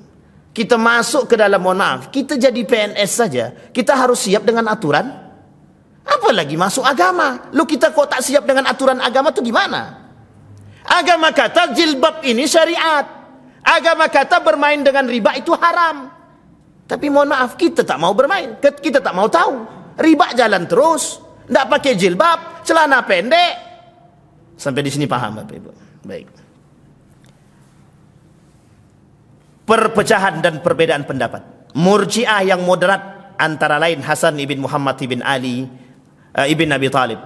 Kita masuk ke dalam, mohon maaf, kita jadi PNS saja, kita harus siap dengan aturan. Apalagi masuk agama. Lu kita kok tak siap dengan aturan agama itu gimana? Agama kata jilbab ini syariat. Agama kata bermain dengan riba itu haram. Tapi mohon maaf, kita tak mau bermain. Kita tak mau tahu. Riba jalan terus. Tidak pakai jilbab, celana pendek. Sampai di sini paham Bapak Ibu? Baik. Perpecahan dan perbedaan pendapat. Murji'ah yang moderat antara lain Hasan ibn Muhammad ibn Ali ibn Abi Talib.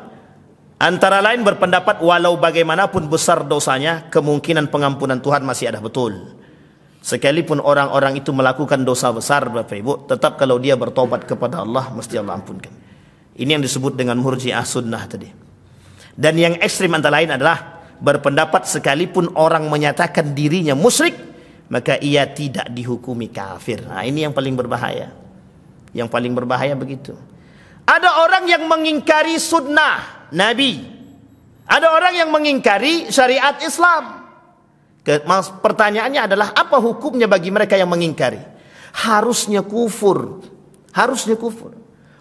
Antara lain berpendapat walau bagaimanapun besar dosanya, kemungkinan pengampunan Tuhan masih ada, betul. Sekalipun orang-orang itu melakukan dosa besar Bapak Ibu, tetap kalau dia bertobat kepada Allah, mesti Allah ampunkan. Ini yang disebut dengan murji'ah sunnah tadi. Dan yang ekstrim antara lain adalah berpendapat sekalipun orang menyatakan dirinya musyrik, maka ia tidak dihukumi kafir. Nah, ini yang paling berbahaya. Yang paling berbahaya begitu. Ada orang yang mengingkari sunnah Nabi. Ada orang yang mengingkari syariat Islam. Pertanyaannya adalah apa hukumnya bagi mereka yang mengingkari? Harusnya kufur. Harusnya kufur.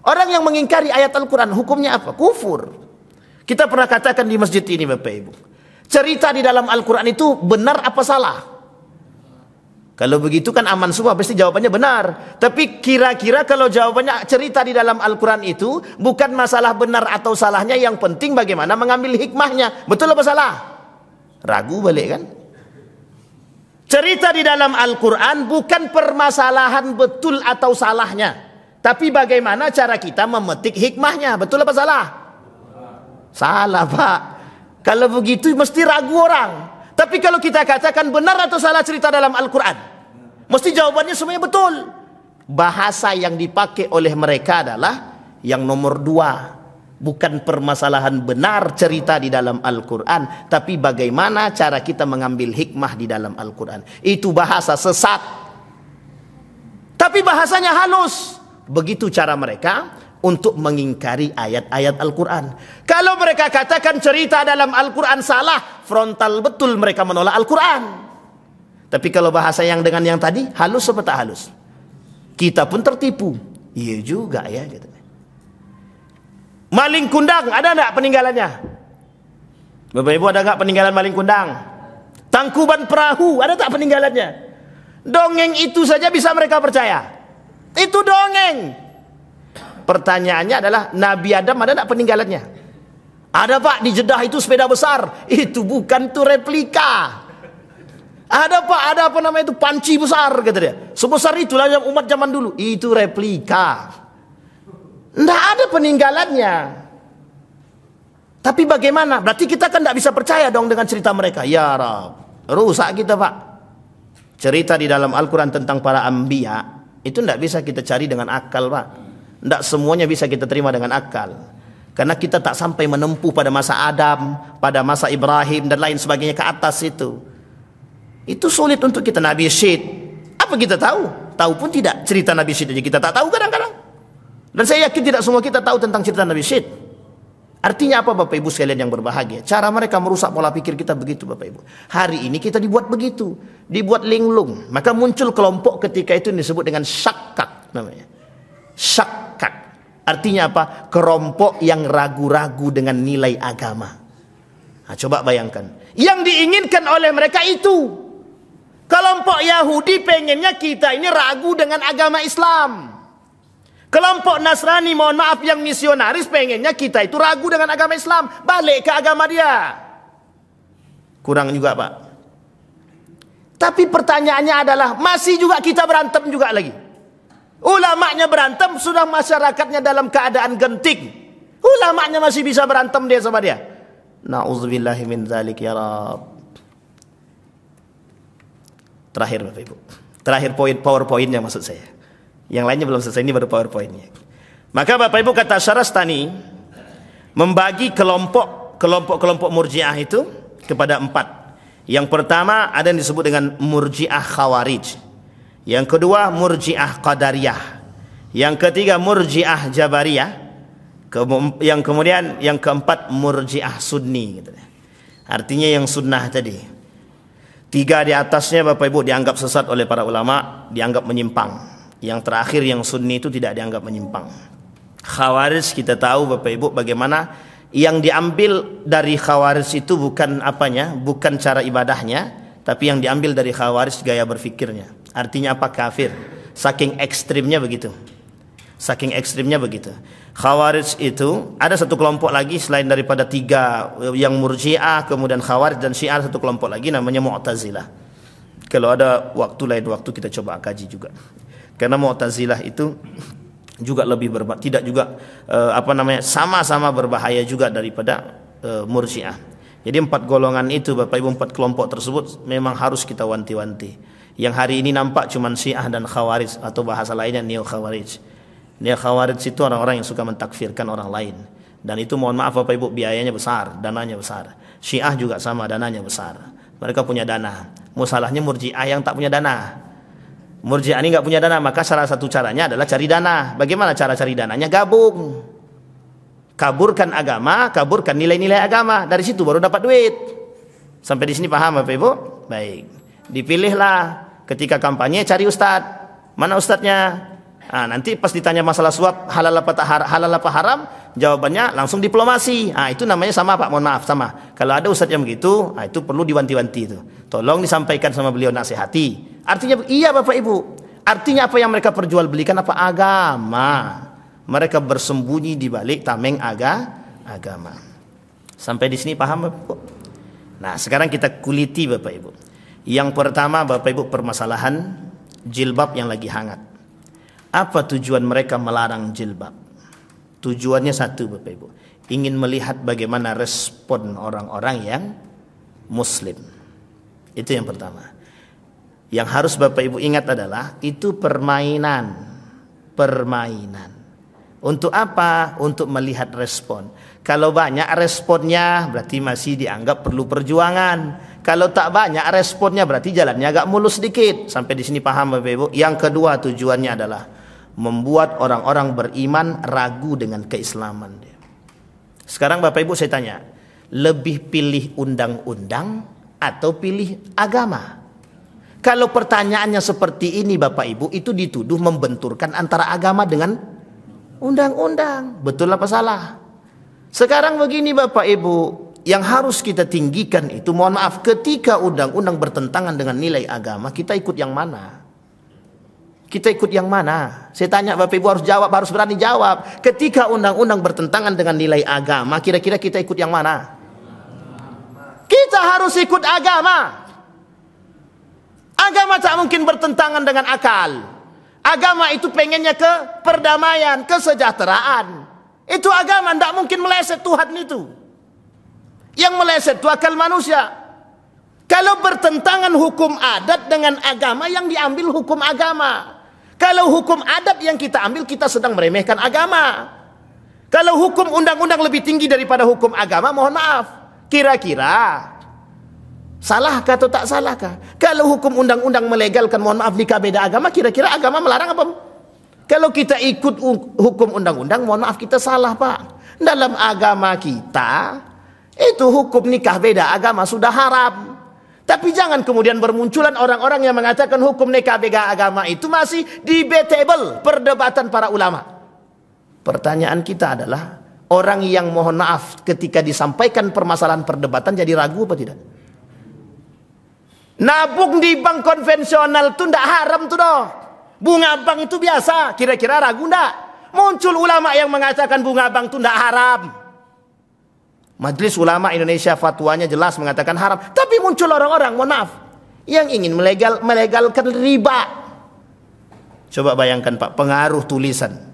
Orang yang mengingkari ayat Al-Quran hukumnya apa? Kufur. Kita pernah katakan di masjid ini Bapak Ibu, cerita di dalam Al-Quran itu benar apa salah? Kalau begitu kan aman semua, pasti jawabannya benar. Tapi kira-kira kalau jawabannya cerita di dalam Al-Quran itu bukan masalah benar atau salahnya, yang penting bagaimana mengambil hikmahnya. Betul apa salah? Ragu balik kan? Cerita di dalam Al-Quran bukan permasalahan betul atau salahnya, tapi bagaimana cara kita memetik hikmahnya. Betul apa salah? Salah Pak. Kalau begitu mesti ragu orang. Tapi kalau kita katakan benar atau salah cerita dalam Al-Quran, mesti jawabannya semuanya betul. Bahasa yang dipakai oleh mereka adalah yang nomor dua. Bukan permasalahan benar cerita di dalam Al-Quran, tapi bagaimana cara kita mengambil hikmah di dalam Al-Quran. Itu bahasa sesat. Tapi bahasanya halus. Begitu cara mereka untuk mengingkari ayat-ayat Al-Quran. Kalau mereka katakan cerita dalam Al-Quran salah, frontal betul mereka menolak Al-Quran. Tapi kalau bahasa yang dengan yang tadi, halus apa tak halus? Kita pun tertipu. Iya juga ya. Gitu. Maling kundang, ada tak peninggalannya? Bapak Ibu, ada tak peninggalan maling kundang? Tangkuban perahu, ada tak peninggalannya? Dongeng itu saja bisa mereka percaya. Itu dongeng. Pertanyaannya adalah, Nabi Adam ada tak peninggalannya? Ada Pak, di Jeddah itu sepeda besar. Itu bukan, itu replika. Ada Pak, ada apa namanya itu, panci besar, kata dia. Sebesar itulah umat zaman dulu. Itu replika. Tidak ada peninggalannya. Tapi bagaimana? Berarti kita kan tidak bisa percaya dong dengan cerita mereka. Ya Rab, rusak kita Pak. Cerita di dalam Al-Quran tentang para anbiya, itu tidak bisa kita cari dengan akal Pak. Tidak semuanya bisa kita terima dengan akal. Karena kita tak sampai menempuh pada masa Adam, pada masa Ibrahim dan lain sebagainya ke atas itu. Itu sulit untuk kita. Nabi Syed, apa kita tahu? Tahu pun tidak. Cerita Nabi Syed aja kita tak tahu kadang-kadang. Dan saya yakin tidak semua kita tahu tentang cerita Nabi Syed. Artinya apa Bapak Ibu sekalian yang berbahagia? Cara mereka merusak pola pikir kita begitu Bapak Ibu. Hari ini kita dibuat begitu. Dibuat linglung. Maka muncul kelompok ketika itu disebut dengan syakkak namanya. Syakkak. Artinya apa? Kelompok yang ragu-ragu dengan nilai agama. Nah, coba bayangkan. Yang diinginkan oleh mereka itu. Kelompok Yahudi pengennya kita ini ragu dengan agama Islam. Kelompok Nasrani, mohon maaf, yang misionaris pengennya kita itu ragu dengan agama Islam. Balik ke agama dia. Kurang juga Pak. Tapi pertanyaannya adalah, masih juga kita berantem juga lagi. Ulamanya berantem, sudah masyarakatnya dalam keadaan genting. Ulamanya masih bisa berantem dia sama dia. Na'udzubillahi min dzalik ya Rab. Terakhir Bapak Ibu. Terakhir poin, PowerPoint-nya maksud saya. Yang lainnya belum selesai, ini baru PowerPoint-nya. Maka Bapak Ibu, kata Syarastani membagi kelompok Murji'ah itu kepada 4. Yang pertama ada yang disebut dengan Murji'ah Khawarij. Yang kedua Murji'ah Qadariyah. Yang ketiga Murji'ah Jabariyah. Yang kemudian yang keempat Murji'ah Sunni gitu. Artinya yang sunnah tadi. 3 di atasnya Bapak Ibu dianggap sesat oleh para ulama, dianggap menyimpang. Yang terakhir yang Sunni itu tidak dianggap menyimpang. Khawarij kita tahu Bapak Ibu bagaimana yang diambil dari Khawarij itu bukan apanya, bukan cara ibadahnya, tapi yang diambil dari Khawarij gaya berfikirnya. Artinya apa? Kafir. Saking ekstrimnya begitu. Saking ekstrimnya begitu. Khawarij itu ada satu kelompok lagi selain daripada 3 yang Murji'ah, kemudian Khawarij dan Syiah, satu kelompok lagi namanya Mu'tazilah. Kalau ada waktu lain waktu kita coba kaji juga. Karena Mu'tazilah itu juga lebih tidak juga sama-sama berbahaya juga daripada Murji'ah. Jadi 4 golongan itu Bapak Ibu, 4 kelompok tersebut memang harus kita wanti-wanti. Yang hari ini nampak cuman Syiah dan Khawarij, atau bahasa lainnya Neo Khawarij. Neo Khawarij itu orang-orang yang suka mentakfirkan orang lain. Dan itu mohon maaf Bapak Ibu, biayanya besar, dananya besar. Syiah juga sama, dananya besar. Mereka punya dana. Masalahnya Murji'ah yang tak punya dana. Murji'ah ini nggak punya dana, maka salah satu caranya adalah cari dana. Bagaimana cara cari dananya? Gabung, kaburkan agama, kaburkan nilai-nilai agama. Dari situ baru dapat duit. Sampai di sini paham Bapak Ibu? Baik. Dipilihlah ketika kampanye, cari ustadz. Mana ustadznya? Nah, nanti pas ditanya masalah suap halal apa haram, jawabannya langsung diplomasi. Nah, itu namanya sama Pak, mohon maaf sama. Kalau ada ustadz yang begitu, nah, itu perlu diwanti-wanti itu. Tolong disampaikan sama beliau, nasihati. Artinya iya Bapak Ibu. Artinya apa yang mereka perjualbelikan? Apa? Agama. Mereka bersembunyi di balik tameng agama. Sampai di sini paham Bapak Ibu? Nah, sekarang kita kuliti Bapak Ibu. Yang pertama Bapak Ibu, permasalahan jilbab yang lagi hangat. Apa tujuan mereka melarang jilbab? Tujuannya satu Bapak Ibu, ingin melihat bagaimana respon orang-orang yang Muslim. Itu yang pertama. Yang harus Bapak Ibu ingat adalah itu permainan. Untuk apa? Untuk melihat respon. Kalau banyak responnya berarti masih dianggap perlu perjuangan. Kalau tak banyak responnya berarti jalannya agak mulus sedikit. Sampai di sini paham Bapak Ibu? Yang kedua tujuannya adalah membuat orang-orang beriman ragu dengan keislaman dia. Sekarang Bapak Ibu saya tanya, lebih pilih undang-undang atau pilih agama? Kalau pertanyaannya seperti ini Bapak Ibu, itu dituduh membenturkan antara agama dengan undang-undang. Betul apa salah? Sekarang begini Bapak Ibu, yang harus kita tinggikan itu, mohon maaf, ketika undang-undang bertentangan dengan nilai agama, kita ikut yang mana? Kita ikut yang mana? Saya tanya Bapak Ibu, harus jawab, harus berani jawab. Ketika undang-undang bertentangan dengan nilai agama, kira-kira kita ikut yang mana? Kita harus ikut agama. Agama tak mungkin bertentangan dengan akal. Agama itu pengennya ke perdamaian, kesejahteraan. Itu agama, tidak mungkin meleset Tuhan itu. Yang meleset itu akal manusia. Kalau bertentangan hukum adat dengan agama, yang diambil hukum agama. Kalau hukum adat yang kita ambil, kita sedang meremehkan agama. Kalau hukum undang-undang lebih tinggi daripada hukum agama, mohon maaf, kira-kira salahkah atau tak salahkah? Kalau hukum undang-undang melegalkan, mohon maaf, nikah beda agama, kira-kira agama melarang apa? Kalau kita ikut hukum undang-undang, mohon maaf, kita salah Pak. Dalam agama kita, itu hukum nikah beda agama sudah haram. Tapi jangan kemudian bermunculan orang-orang yang mengatakan hukum nikah beda agama itu masih debatable, perdebatan para ulama. Pertanyaan kita adalah, orang yang mohon maaf ketika disampaikan permasalahan perdebatan jadi ragu apa tidak? Nabung di bank konvensional itu tidak haram tuh doh. Bunga bank itu biasa. Kira-kira ragu enggak? Muncul ulama yang mengatakan bunga bank itu tidak haram. Majelis Ulama Indonesia fatwanya jelas mengatakan haram. Tapi muncul orang-orang, mohon maaf, yang ingin melegalkan riba. Coba bayangkan Pak, pengaruh tulisan.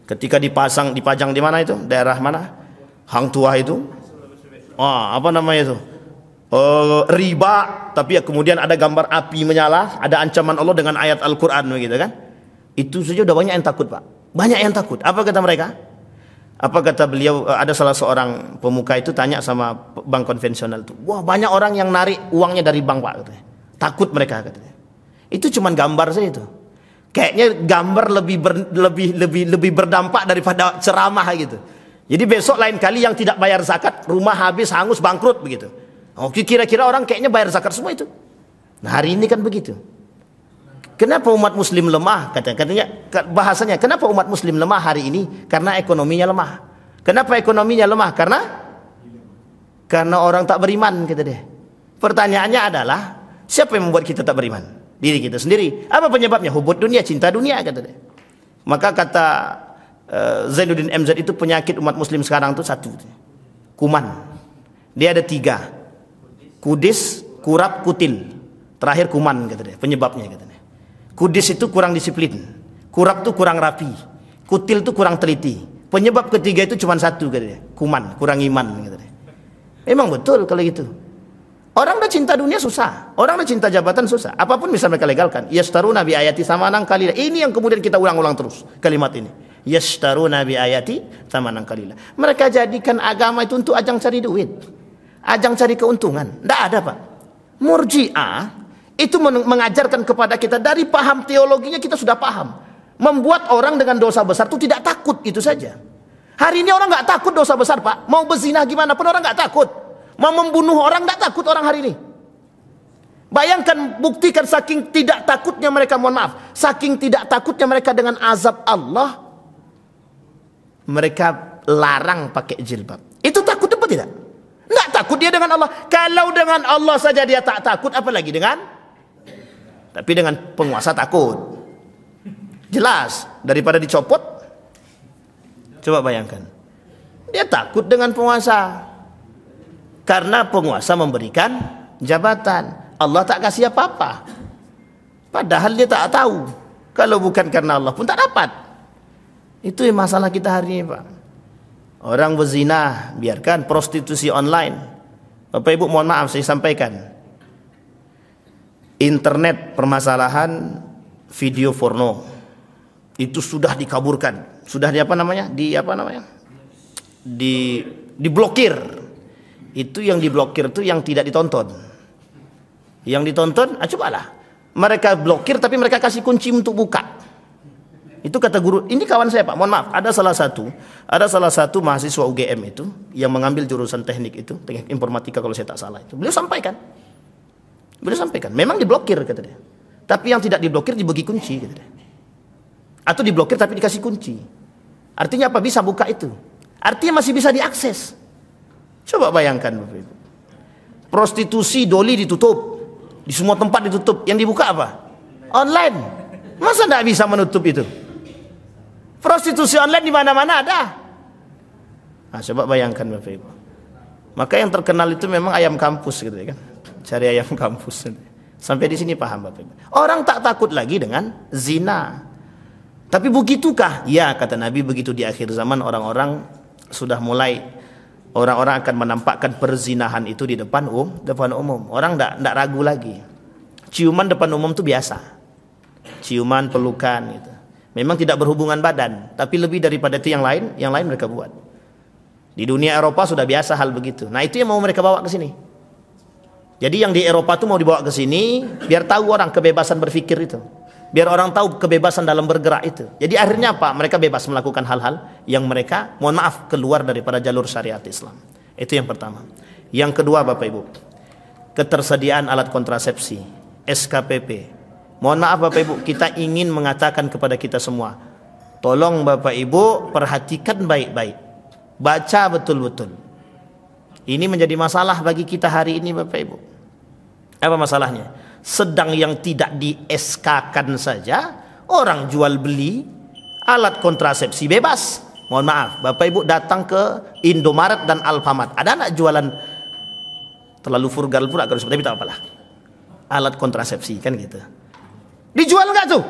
Ketika dipajang di mana itu? Daerah mana? Hang Tuah itu. Apa namanya itu? Riba, tapi ya kemudian ada gambar api menyala, ada ancaman Allah dengan ayat Al-Quran begitu kan. Itu saja udah banyak yang takut Pak, banyak yang takut. Apa kata mereka? Apa kata beliau? Ada salah seorang pemuka itu tanya sama bank konvensional itu, wah banyak orang yang narik uangnya dari bank Pak, katanya. Takut mereka katanya. Itu cuma gambar saja itu. Kayaknya gambar lebih berdampak daripada ceramah gitu. Jadi besok lain kali yang tidak bayar zakat, rumah habis, hangus, bangkrut begitu. Oke, kira-kira orang kayaknya bayar zakat semua itu. Nah, hari ini kan begitu. Kenapa umat muslim lemah? Katanya bahasanya, kenapa umat muslim lemah hari ini? Karena ekonominya lemah. Kenapa ekonominya lemah? Karena orang tak beriman, kata dia. Pertanyaannya adalah, siapa yang membuat kita tak beriman? Diri kita sendiri. Apa penyebabnya? Hubud dunia, cinta dunia, kata dia. Maka kata Zainuddin MZ itu, penyakit umat muslim sekarang itu satu, kuman. Dia ada 3. Kudis, kurap, kutil. Terakhir kuman, kata dia, penyebabnya, kata dia. Kudis itu kurang disiplin, kurap itu kurang rapi, kutil itu kurang teliti. Penyebab ketiga itu cuma satu, kata dia, kuman, kurang iman, kata dia. Memang betul kalau gitu. Orang dah cinta dunia susah, orang dah cinta jabatan susah. Apapun bisa mereka legalkan. Yashtaruna bi ayati samanan qalila. Ini yang kemudian kita ulang-ulang terus kalimat ini. Yashtaruna bi ayati samanan qalila. Mereka jadikan agama itu untuk ajang cari duit, ajang cari keuntungan. Tidak ada Pak. Murji'ah itu mengajarkan kepada kita, dari paham teologinya kita sudah paham, membuat orang dengan dosa besar itu tidak takut, itu saja. Hari ini orang nggak takut dosa besar Pak. Mau berzina gimana pun orang nggak takut. Mau membunuh orang nggak takut orang hari ini. Bayangkan, buktikan saking tidak takutnya mereka, mohon maaf, saking tidak takutnya mereka dengan azab Allah, mereka larang pakai jilbab. Itu takut apa tidak? Nggak takut dia dengan Allah. Kalau dengan Allah saja dia tak takut, apalagi dengan? Tapi dengan penguasa takut. Jelas, daripada dicopot. Coba bayangkan, dia takut dengan penguasa. Karena penguasa memberikan jabatan, Allah tak kasih apa-apa. Padahal dia tak tahu. Kalau bukan karena Allah pun tak dapat. Itu yang masalah kita hari ini Pak. Orang berzina, biarkan. Prostitusi online. Bapak Ibu mohon maaf saya sampaikan. Internet, permasalahan video porno itu sudah dikaburkan. Sudah diblokir. Itu yang diblokir itu yang tidak ditonton. Yang ditonton, cobalah. Mereka blokir tapi mereka kasih kunci untuk buka. Itu kata guru, ini kawan saya Pak, mohon maaf, ada salah satu mahasiswa UGM itu yang mengambil jurusan teknik itu, teknik informatika kalau saya tak salah itu. Beliau sampaikan, memang diblokir kata dia. Tapi yang tidak diblokir dibagi kunci kata dia. Atau diblokir tapi dikasih kunci. Artinya apa? Bisa buka itu. Artinya masih bisa diakses. Coba bayangkan Bapak Ibu. Prostitusi, doli ditutup. Di semua tempat ditutup. Yang dibuka apa? Online. Masa tidak bisa menutup itu? Prostitusi online di mana-mana ada. Nah, coba bayangkan Bapak Ibu. Maka yang terkenal itu memang ayam kampus gitu ya kan. Cari ayam kampus. Sampai di sini paham Bapak Ibu. Orang tak takut lagi dengan zina. Tapi begitukah? Ya, kata Nabi, begitu di akhir zaman orang-orang sudah mulai, orang-orang akan menampakkan perzinahan itu di depan umum. Orang tidak ragu lagi. Ciuman depan umum itu biasa. Ciuman, pelukan gitu. Memang tidak berhubungan badan, tapi lebih daripada itu yang lain mereka buat. Di dunia Eropa sudah biasa hal begitu. Nah, itu yang mau mereka bawa ke sini. Jadi yang di Eropa itu mau dibawa ke sini biar tahu orang kebebasan berpikir itu. Biar orang tahu kebebasan dalam bergerak itu. Jadi akhirnya apa? Mereka bebas melakukan hal-hal yang mereka, mohon maaf, keluar daripada jalur syariat Islam. Itu yang pertama. Yang kedua Bapak Ibu, ketersediaan alat kontrasepsi, SKPP. Mohon maaf Bapak Ibu, kita ingin mengatakan kepada kita semua, tolong Bapak Ibu perhatikan baik-baik. Baca betul-betul. Ini menjadi masalah bagi kita hari ini Bapak Ibu. Apa masalahnya? Sedang yang tidak di SK-kan saja, orang jual beli alat kontrasepsi bebas. Mohon maaf, Bapak Ibu datang ke Indomaret dan Alfamart, ada anak jualan, terlalu vulgar pula kalau seperti itu, tak apalah, alat kontrasepsi kan gitu. Dijual nggak tuh?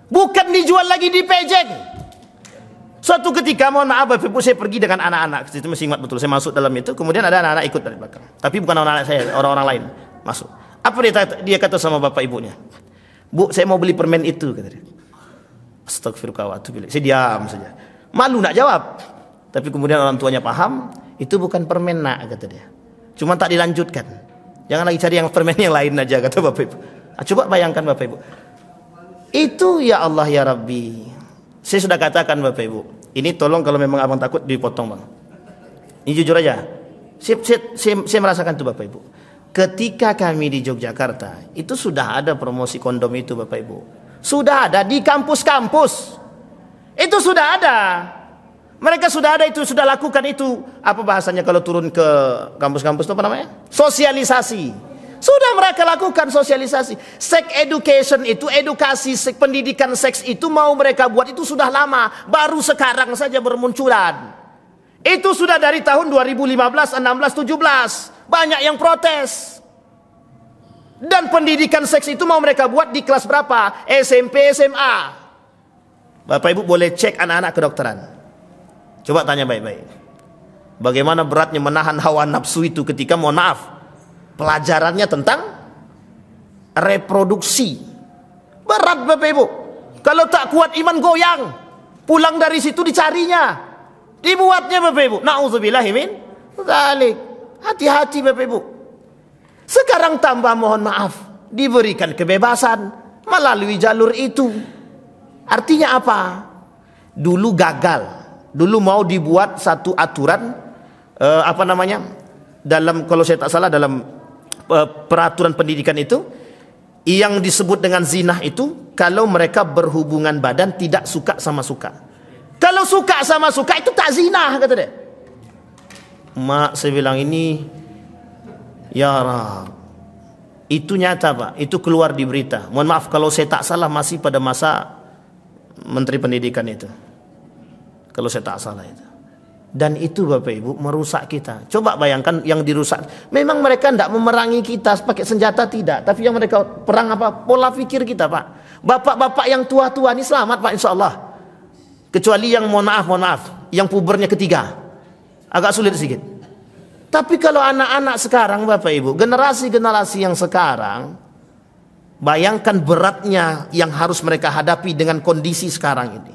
Bukan dijual lagi, dipejeng. Suatu ketika, mohon maaf Bapak Ibu, saya pergi dengan anak-anak, itu masih ingat betul, saya masuk dalam itu, kemudian ada anak-anak ikut dari belakang, tapi bukan anak-anak saya, orang-orang lain masuk. Apa dia kata sama bapak ibunya? Bu, saya mau beli permen itu, kata dia. Astagfirullah, saya diam saja. Malu nak jawab. Tapi kemudian orang tuanya paham, itu bukan permen nak, kata dia. Cuma tak dilanjutkan. Jangan lagi cari yang permen yang lain aja, kata bapak ibu. Coba bayangkan bapak ibu. Itu ya Allah ya Rabbi. Saya sudah katakan bapak ibu. Ini tolong kalau memang abang takut dipotong bang. Ini jujur aja. Saya merasakan itu bapak ibu. Ketika kami di Yogyakarta, itu sudah ada promosi kondom itu Bapak Ibu. Sudah ada di kampus-kampus. Itu sudah ada. Mereka sudah ada itu, sudah lakukan itu. Apa bahasanya kalau turun ke kampus-kampus itu apa namanya? Sosialisasi. Sudah mereka lakukan sosialisasi. Sex education itu, edukasi pendidikan seks itu mau mereka buat itu sudah lama. Baru sekarang saja bermunculan. Itu sudah dari tahun 2015, 16, 17. Banyak yang protes. Dan pendidikan seks itu mau mereka buat di kelas berapa? SMP, SMA. Bapak Ibu boleh cek anak-anak kedokteran. Coba tanya baik-baik. Bagaimana beratnya menahan hawa nafsu itu ketika, mohon maaf, pelajarannya tentang reproduksi. Berat Bapak Ibu. Kalau tak kuat iman goyang. Pulang dari situ dicarinya. Dibuatnya Bapak Ibu. Na'udzubillahi min dzalik. Hati-hati Bapak Ibu. Sekarang tambah mohon maaf, diberikan kebebasan melalui jalur itu. Artinya apa? Dulu gagal. Dulu mau dibuat satu aturan apa namanya? Dalam, kalau saya tak salah, dalam peraturan pendidikan itu yang disebut dengan zina itu kalau mereka berhubungan badan tidak suka sama suka. Kalau suka sama suka itu tak zina, kata dia. Mak, saya bilang ini, ya Rab, itu nyata Pak, itu keluar di berita. Mohon maaf kalau saya tak salah masih pada masa Menteri Pendidikan itu, kalau saya tak salah itu. Dan itu Bapak Ibu merusak kita. Coba bayangkan yang dirusak. Memang mereka tidak memerangi kita pakai senjata, tidak. Tapi yang mereka perang apa? Pola pikir kita Pak. Bapak-bapak yang tua-tua ini selamat Pak insya Allah. Kecuali yang mohon maaf, yang pubernya ketiga. Agak sulit sedikit. Tapi kalau anak-anak sekarang Bapak Ibu, generasi-generasi yang sekarang, bayangkan beratnya yang harus mereka hadapi dengan kondisi sekarang ini.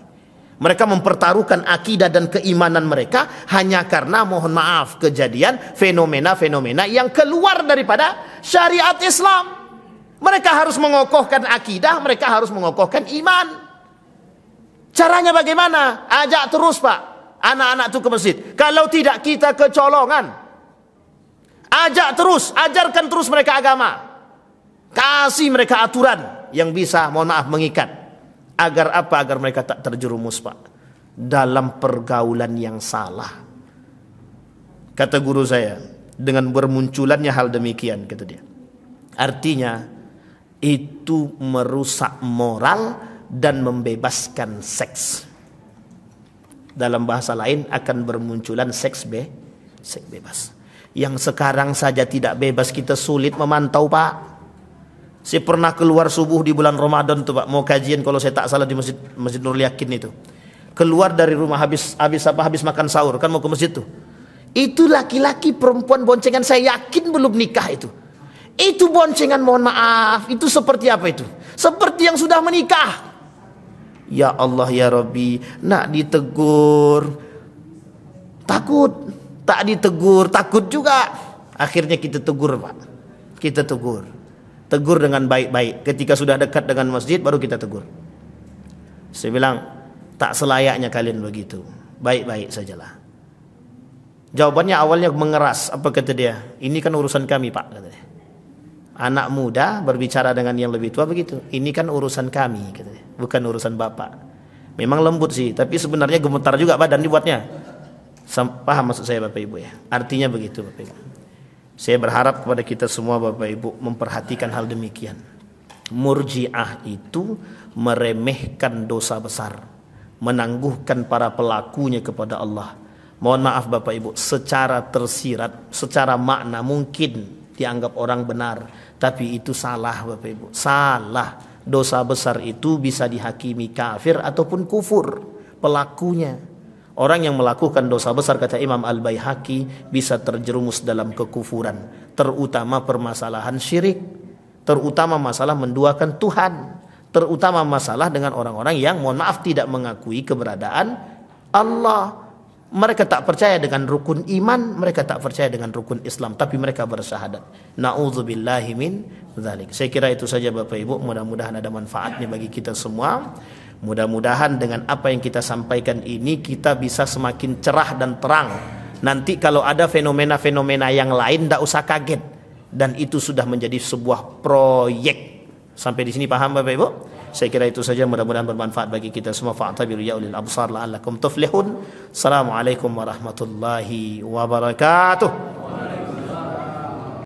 Mereka mempertaruhkan akidah dan keimanan mereka hanya karena mohon maaf kejadian fenomena-fenomena yang keluar daripada syariat Islam. Mereka harus mengokohkan akidah, mereka harus mengokohkan iman. Caranya bagaimana? Ajak terus Pak anak-anak itu ke masjid. Kalau tidak kita kecolongan. Ajak terus, ajarkan terus mereka agama. Kasih mereka aturan yang bisa, mohon maaf, mengikat. Agar apa? Agar mereka tak terjerumus Pak dalam pergaulan yang salah. Kata guru saya, dengan bermunculannya hal demikian, kata dia, artinya itu merusak moral dan membebaskan seks. Dalam bahasa lain akan bermunculan seks bebas. Yang sekarang saja tidak bebas, kita sulit memantau Pak. Saya pernah keluar subuh di bulan Ramadan tuh Pak, mau kajian kalau saya tak salah di Masjid Nurul Yakin itu. Keluar dari rumah habis makan sahur kan mau ke masjid tuh. Itu laki-laki perempuan boncengan, saya yakin belum nikah itu. Itu boncengan, mohon maaf, itu seperti apa itu? Seperti yang sudah menikah. Ya Allah ya Rabbi, nak ditegur takut, tak ditegur takut juga. Akhirnya kita tegur Pak. Kita tegur dengan baik-baik. Ketika sudah dekat dengan masjid baru kita tegur. Saya bilang, tak selayaknya kalian begitu. Baik-baik sajalah. Jawabannya awalnya mengeras. Apa kata dia? Ini kan urusan kami Pak, kata dia. Anak muda berbicara dengan yang lebih tua begitu. Ini kan urusan kami, kata dia. Bukan urusan bapak. Memang lembut sih, tapi sebenarnya gemetar juga badan dibuatnya. Paham maksud saya Bapak Ibu ya? Artinya begitu Bapak Ibu. Saya berharap kepada kita semua Bapak Ibu memperhatikan hal demikian. Murji'ah itu meremehkan dosa besar, menangguhkan para pelakunya kepada Allah. Mohon maaf Bapak Ibu, secara tersirat, secara makna mungkin dianggap orang benar, tapi itu salah Bapak Ibu. Salah. Dosa besar itu bisa dihakimi kafir ataupun kufur pelakunya. Orang yang melakukan dosa besar, kata Imam Al-Baihaqi, bisa terjerumus dalam kekufuran, terutama permasalahan syirik, terutama masalah menduakan Tuhan, terutama masalah dengan orang-orang yang mohon maaf tidak mengakui keberadaan Allah. Mereka tak percaya dengan rukun iman, mereka tak percaya dengan rukun Islam, tapi mereka bersyahadat. Na'udzubillahi min dzalik. Saya kira itu saja Bapak Ibu, mudah-mudahan ada manfaatnya bagi kita semua. Mudah-mudahan dengan apa yang kita sampaikan ini kita bisa semakin cerah dan terang. Nanti kalau ada fenomena-fenomena yang lain tidak usah kaget, dan itu sudah menjadi sebuah proyek. Sampai di sini paham Bapak Ibu? Saya kira itu saja, mudah-mudahan bermanfaat bagi kita semua. Fa'tabiru ya ulil absar la'allakum tuflihun. Assalamualaikum warahmatullahi wabarakatuh.